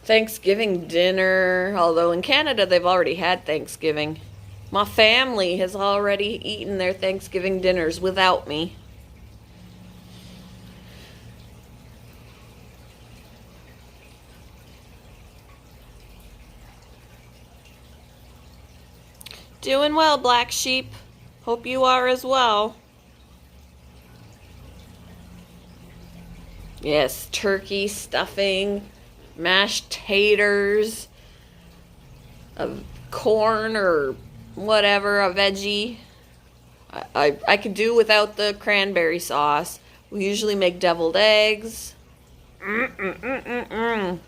Thanksgiving dinner, although in Canada they've already had Thanksgiving. My family has already eaten their Thanksgiving dinners without me. Doing well, Black Sheep. Hope you are as well. Yes, turkey, stuffing, mashed taters, a corn or whatever, a veggie. I could do without the cranberry sauce. We usually make deviled eggs. And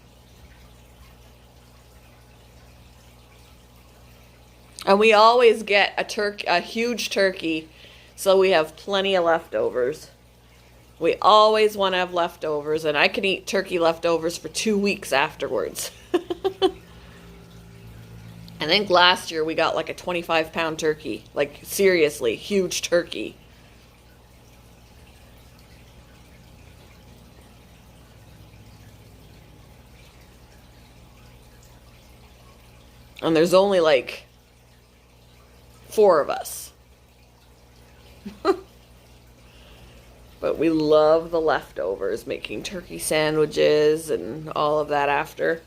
we always get a huge turkey, so we have plenty of leftovers. We always want to have leftovers, and I can eat turkey leftovers for 2 weeks afterwards. I think last year we got like a 25-pound turkey. Like, seriously, huge turkey. And there's only like 4 of us. But we love the leftovers, making turkey sandwiches and all of that after.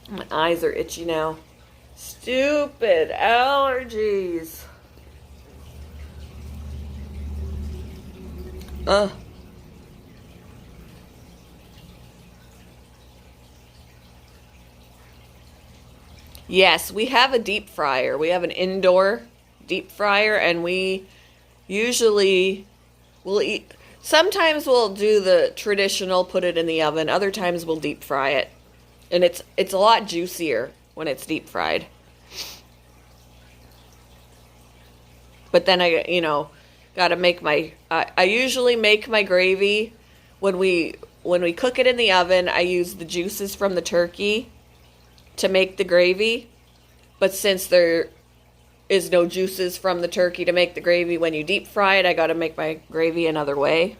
My eyes are itchy now. Stupid allergies. Ugh. Yes, we have a deep fryer. We have an indoor deep fryer, and we usually will eat. Sometimes we'll do the traditional, put it in the oven. Other times we'll deep fry it, and it's a lot juicier when it's deep fried. But then got to make my. I usually make my gravy when we cook it in the oven. I use the juices from the turkey to make the gravy. But since there is no juices from the turkey to make the gravy when you deep fry it, I got to make my gravy another way.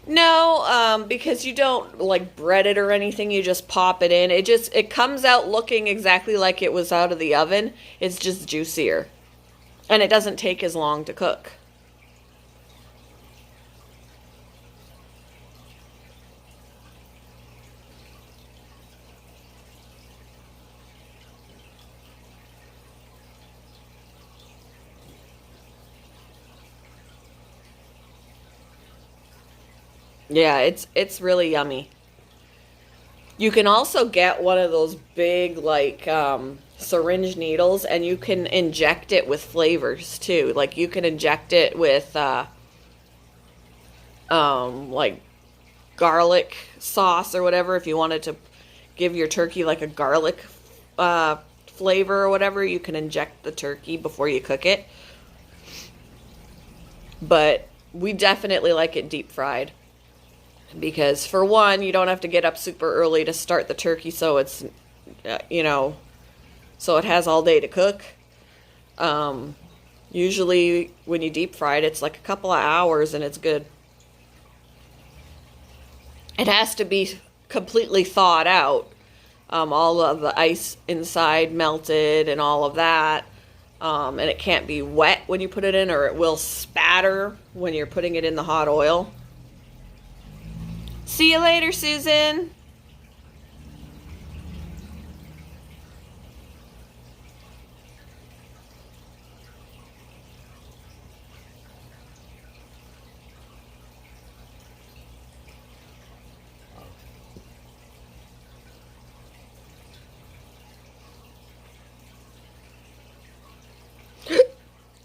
No, because you don't like bread it or anything. You just pop it in. It comes out looking exactly like it was out of the oven. It's just juicier, and it doesn't take as long to cook. Yeah, it's really yummy. You can also get one of those big like syringe needles, and you can inject it with flavors too. Like you can inject it with like garlic sauce or whatever. If you wanted to give your turkey like a garlic uh, flavor or whatever, you can inject the turkey before you cook it. But we definitely like it deep fried because, for one, you don't have to get up super early to start the turkey, so it's you know so it has all day to cook. Um, Usually, when you deep fry it, it's like a couple of hours and it's good. It has to be completely thawed out. All of the ice inside melted and all of that. And it can't be wet when you put it in, or it will spatter when you're putting it in the hot oil. See you later, Susan.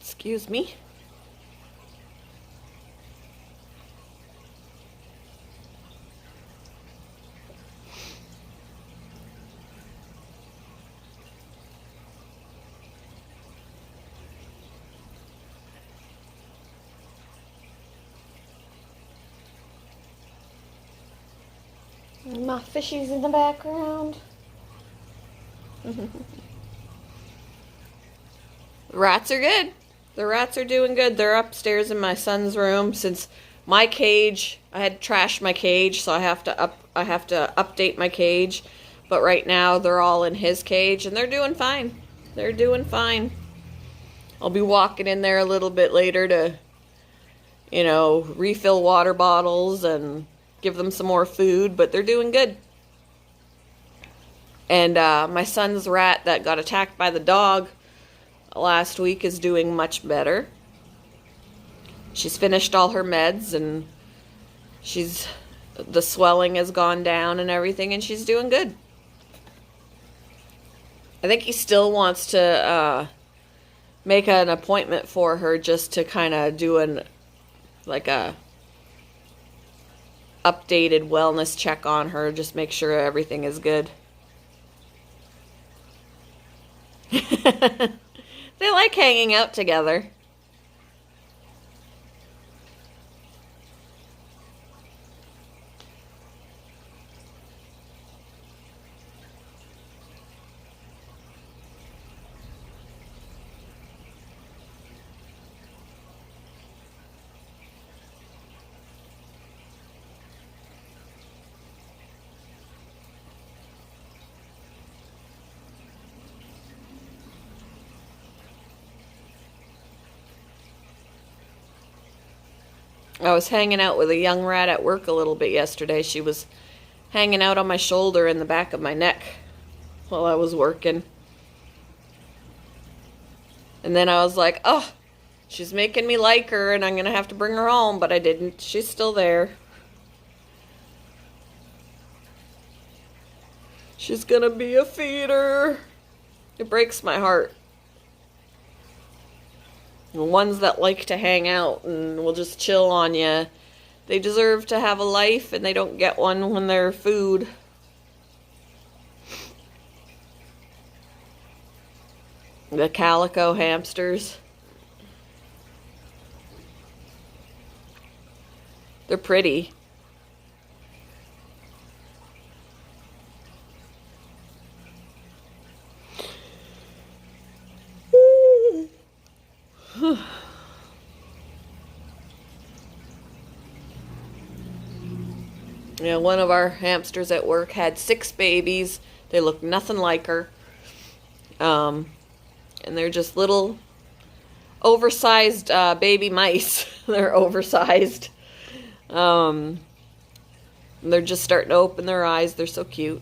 Excuse me. My fishies in the background. The rats are good. The rats are doing good. They're upstairs in my son's room since my cage, I had trashed my cage, so I have to update my cage. But right now they're all in his cage and they're doing fine. They're doing fine. I'll be walking in there a little bit later to, refill water bottles and give them some more food, but they're doing good. And my son's rat that got attacked by the dog last week is doing much better. She's finished all her meds, and the swelling has gone down and everything, and she's doing good. I think he still wants to make an appointment for her just to kind of do a updated wellness check on her, just make sure everything is good. They like hanging out together. I was hanging out with a young rat at work a little bit yesterday. She was hanging out on my shoulder and the back of my neck while I was working. And then I was like, oh, she's making me like her and I'm going to have to bring her home, but I didn't. She's still there. She's going to be a feeder. It breaks my heart. The ones that like to hang out and will just chill on you, they deserve to have a life and they don't get one when they're food. The calico hamsters. They're pretty. Yeah, one of our hamsters at work had 6 babies. They look nothing like her. And they're just little oversized baby mice. They're oversized. They're just starting to open their eyes. They're so cute.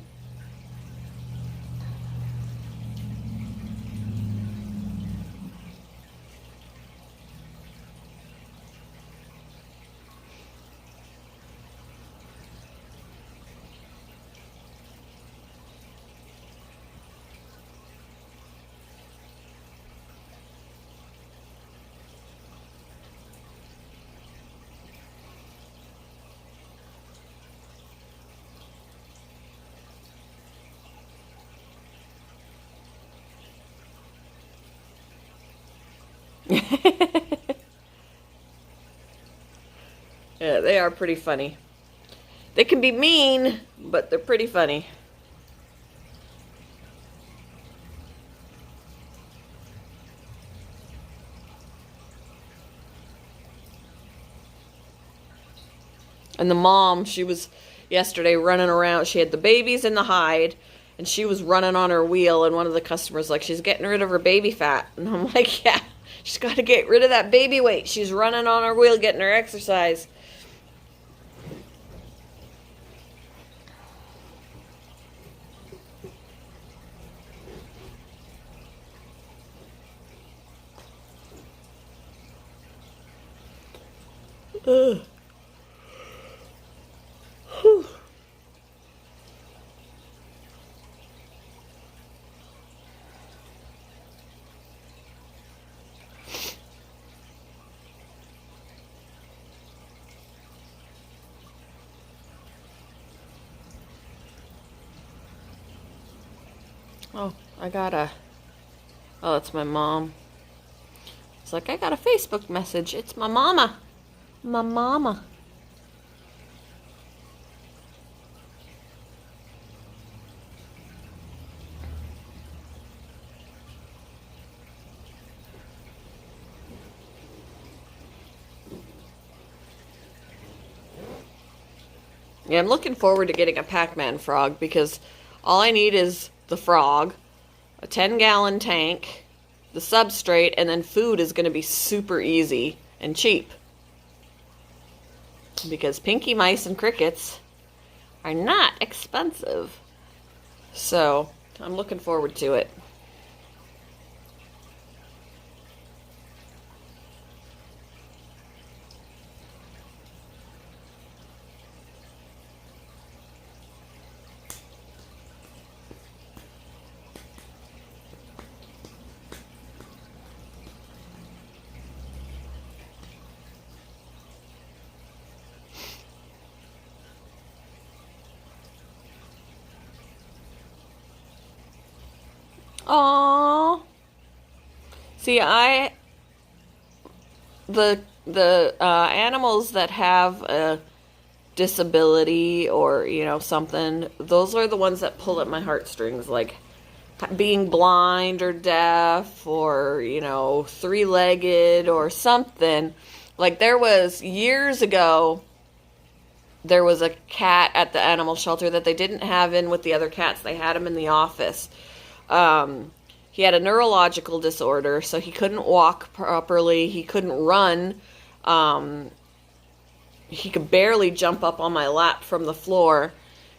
Yeah, they are pretty funny. They can be mean, but they're pretty funny. And the mom, she was yesterday running around. She had the babies in the hide, and she was running on her wheel, and one of the customers like, she's getting rid of her baby fat. And I'm like, yeah, she's got to get rid of that baby weight. She's running on her wheel, getting her exercise. Ugh. Whew. Oh, oh, that's my mom. It's like, I got a Facebook message. It's my mama. My mama. Yeah, I'm looking forward to getting a Pac-Man frog because all I need is the frog, a 10-gallon tank, the substrate, and then food is going to be super easy and cheap. Because pinky mice and crickets are not expensive. So, I'm looking forward to it. Aww. See, the animals that have a disability or something, those are the ones that pull at my heartstrings, like being blind or deaf or three-legged or something. Like there was years ago, there was a cat at the animal shelter that they didn't have in with the other cats. They had him in the office. He had a neurological disorder, so he couldn't walk properly. He couldn't run. he could barely jump up on my lap from the floor.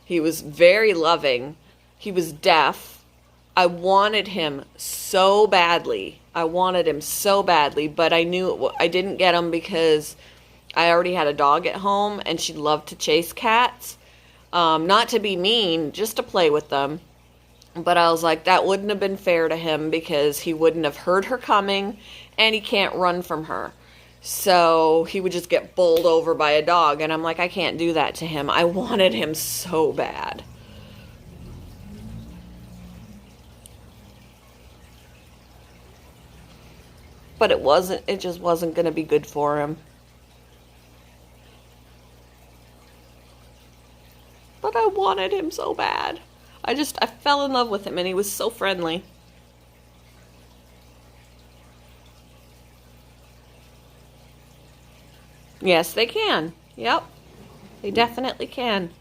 He was very loving. He was deaf. I wanted him so badly. I wanted him so badly, but I knew I didn't get him because I already had a dog at home and she loved to chase cats. Not to be mean, just to play with them. But I was like, that wouldn't have been fair to him because he wouldn't have heard her coming and he can't run from her. So he would just get bowled over by a dog. And I'm like, I can't do that to him. I wanted him so bad. But it just wasn't going to be good for him. But I wanted him so bad. I fell in love with him and he was so friendly. Yes, they can. Yep. They definitely can.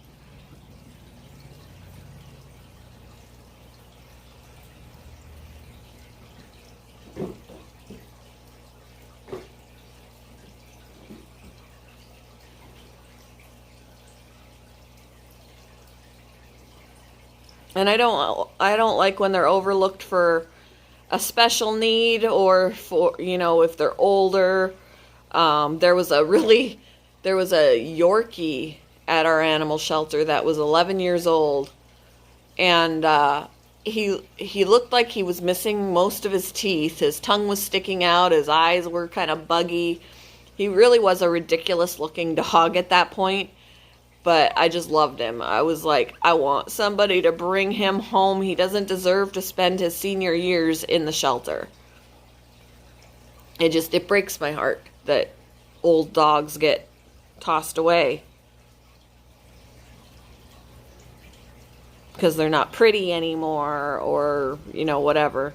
And I don't like when they're overlooked for a special need or for, if they're older. There was a Yorkie at our animal shelter that was 11 years old, and he looked like he was missing most of his teeth. His tongue was sticking out. His eyes were kind of buggy. He really was a ridiculous looking dog at that point. But I just loved him. I was like, I want somebody to bring him home. He doesn't deserve to spend his senior years in the shelter. It breaks my heart that old dogs get tossed away because they're not pretty anymore or, whatever.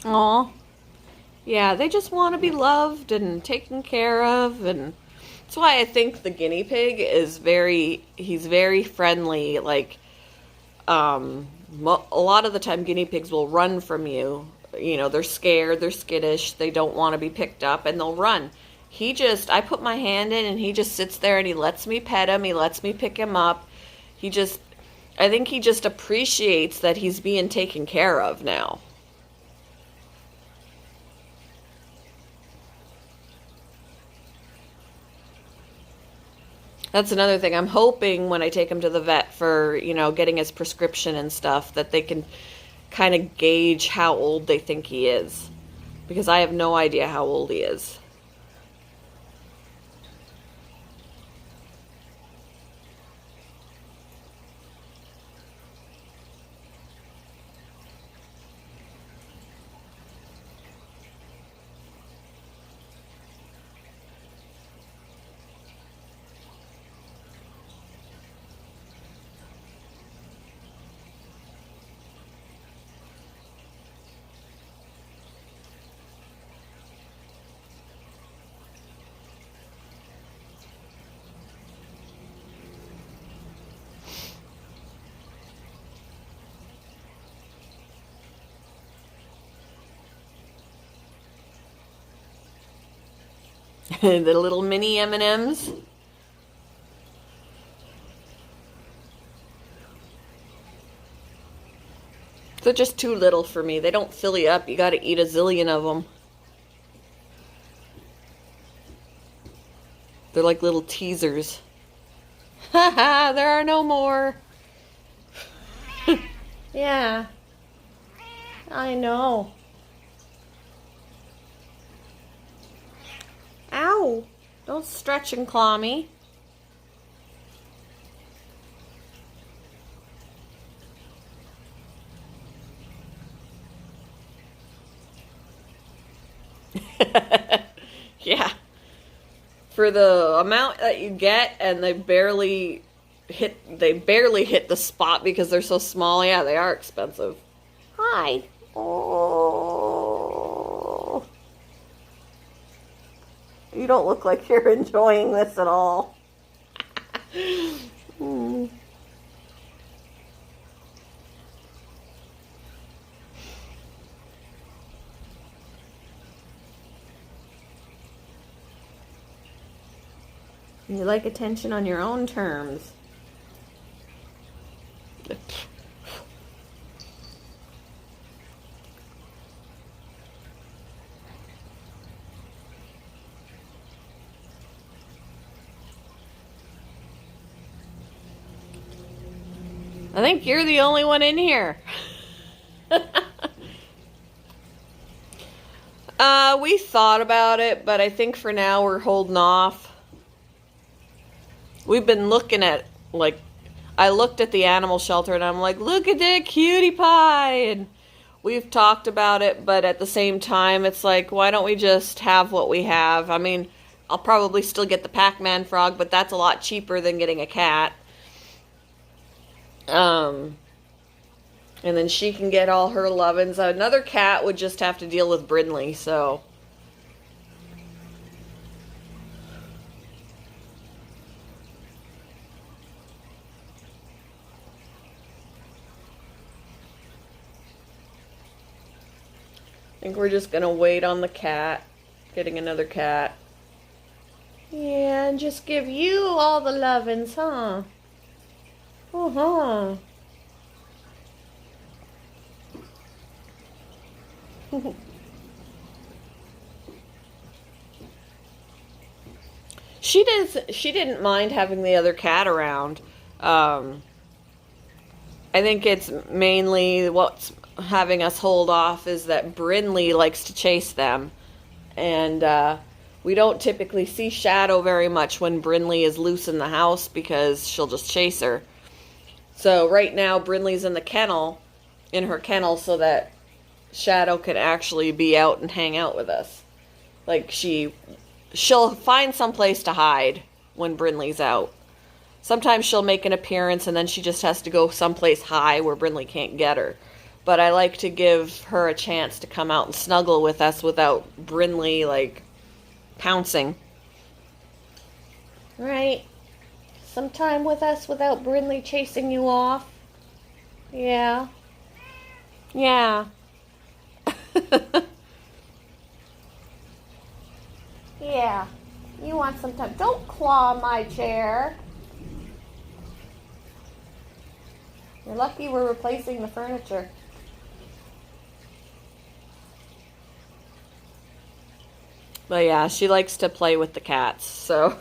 Aw. Yeah, they just want to be loved and taken care of, and that's why I think the guinea pig he's very friendly. Like, a lot of the time guinea pigs will run from you. They're scared, they're skittish, they don't want to be picked up, and they'll run. I put my hand in and he just sits there and he lets me pet him, he lets me pick him up. I think he just appreciates that he's being taken care of now. That's another thing. I'm hoping when I take him to the vet for, getting his prescription and stuff, that they can kind of gauge how old they think he is. Because I have no idea how old he is. The little mini M&Ms. They're just too little for me. They don't fill you up. You got to eat a zillion of them. They're like little teasers. Haha, there are no more. Yeah, I know. Ow! Don't stretch and claw me. Yeah. For the amount that you get, and they barely hit the spot because they're so small. Yeah, they are expensive. Hi. Oh. You don't look like you're enjoying this at all. Hmm. You like attention on your own terms. I think you're the only one in here. We thought about it, but I think for now we're holding off. We've been looking at, like, I looked at the animal shelter and I'm like, look at that cutie pie. And we've talked about it, but at the same time, it's like, why don't we just have what we have? I mean, I'll probably still get the Pac-Man frog, but that's a lot cheaper than getting a cat. And then she can get all her lovin's. Another cat would just have to deal with Brindley, so. I think we're just gonna wait on the cat, getting another cat. Yeah, and just give you all the lovin's, huh? Uh-huh. She didn't mind having the other cat around. I think it's mainly what's having us hold off is that Brindley likes to chase them. And we don't typically see Shadow very much when Brindley is loose in the house because she'll just chase her. So right now Brindley's in her kennel, so that Shadow can actually be out and hang out with us. Like she'll find some place to hide when Brindley's out. Sometimes she'll make an appearance and then she just has to go someplace high where Brindley can't get her. But I like to give her a chance to come out and snuggle with us without Brindley, like, pouncing. Right? Some time with us without Brindley chasing you off? Yeah. Yeah. Yeah. You want some time. Don't claw my chair. You're lucky we're replacing the furniture. But yeah, she likes to play with the cats, so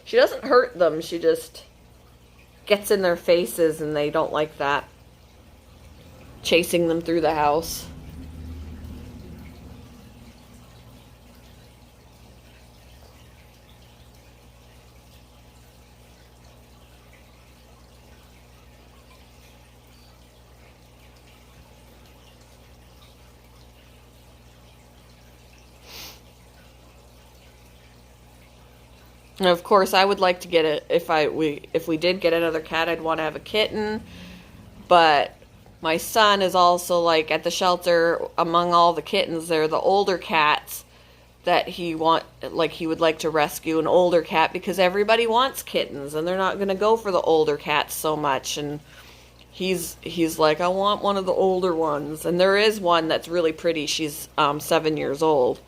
she doesn't hurt them, she just gets in their faces and they don't like that. Chasing them through the house. And of course, I would like to get it if we did get another cat, I'd want to have a kitten. But my son is also like at the shelter among all the kittens. They're the older cats that he would like to rescue an older cat because everybody wants kittens and they're not going to go for the older cats so much. And he's like, I want one of the older ones. And there is one that's really pretty. She's 7 years old.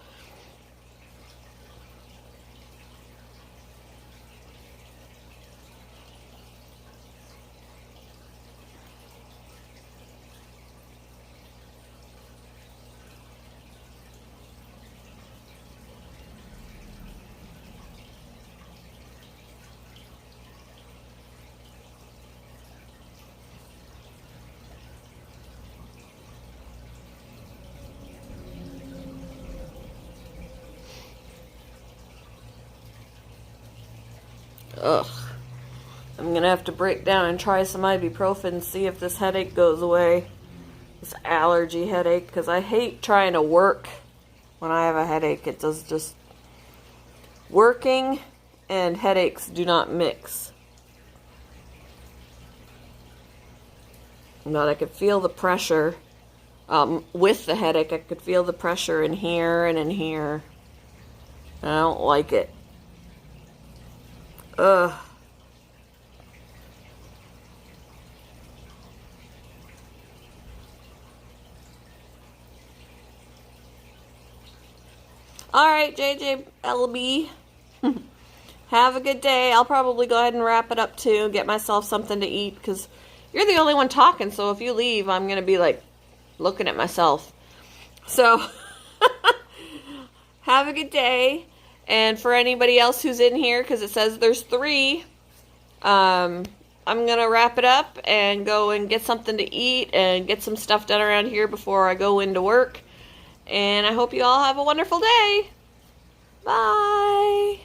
Ugh. I'm gonna have to break down and try some ibuprofen and see if this headache goes away. This allergy headache, because I hate trying to work when I have a headache. It does just... Working and headaches do not mix. But I could feel the pressure with the headache. I could feel the pressure in here and in here. I don't like it. Ugh. Alright, JJLB. Have a good day. I'll probably go ahead and wrap it up too. Get myself something to eat because you're the only one talking. So if you leave, I'm going to be like looking at myself. So have a good day. And for anybody else who's in here, because it says there's 3, I'm going to wrap it up and go and get something to eat and get some stuff done around here before I go into work. And I hope you all have a wonderful day. Bye.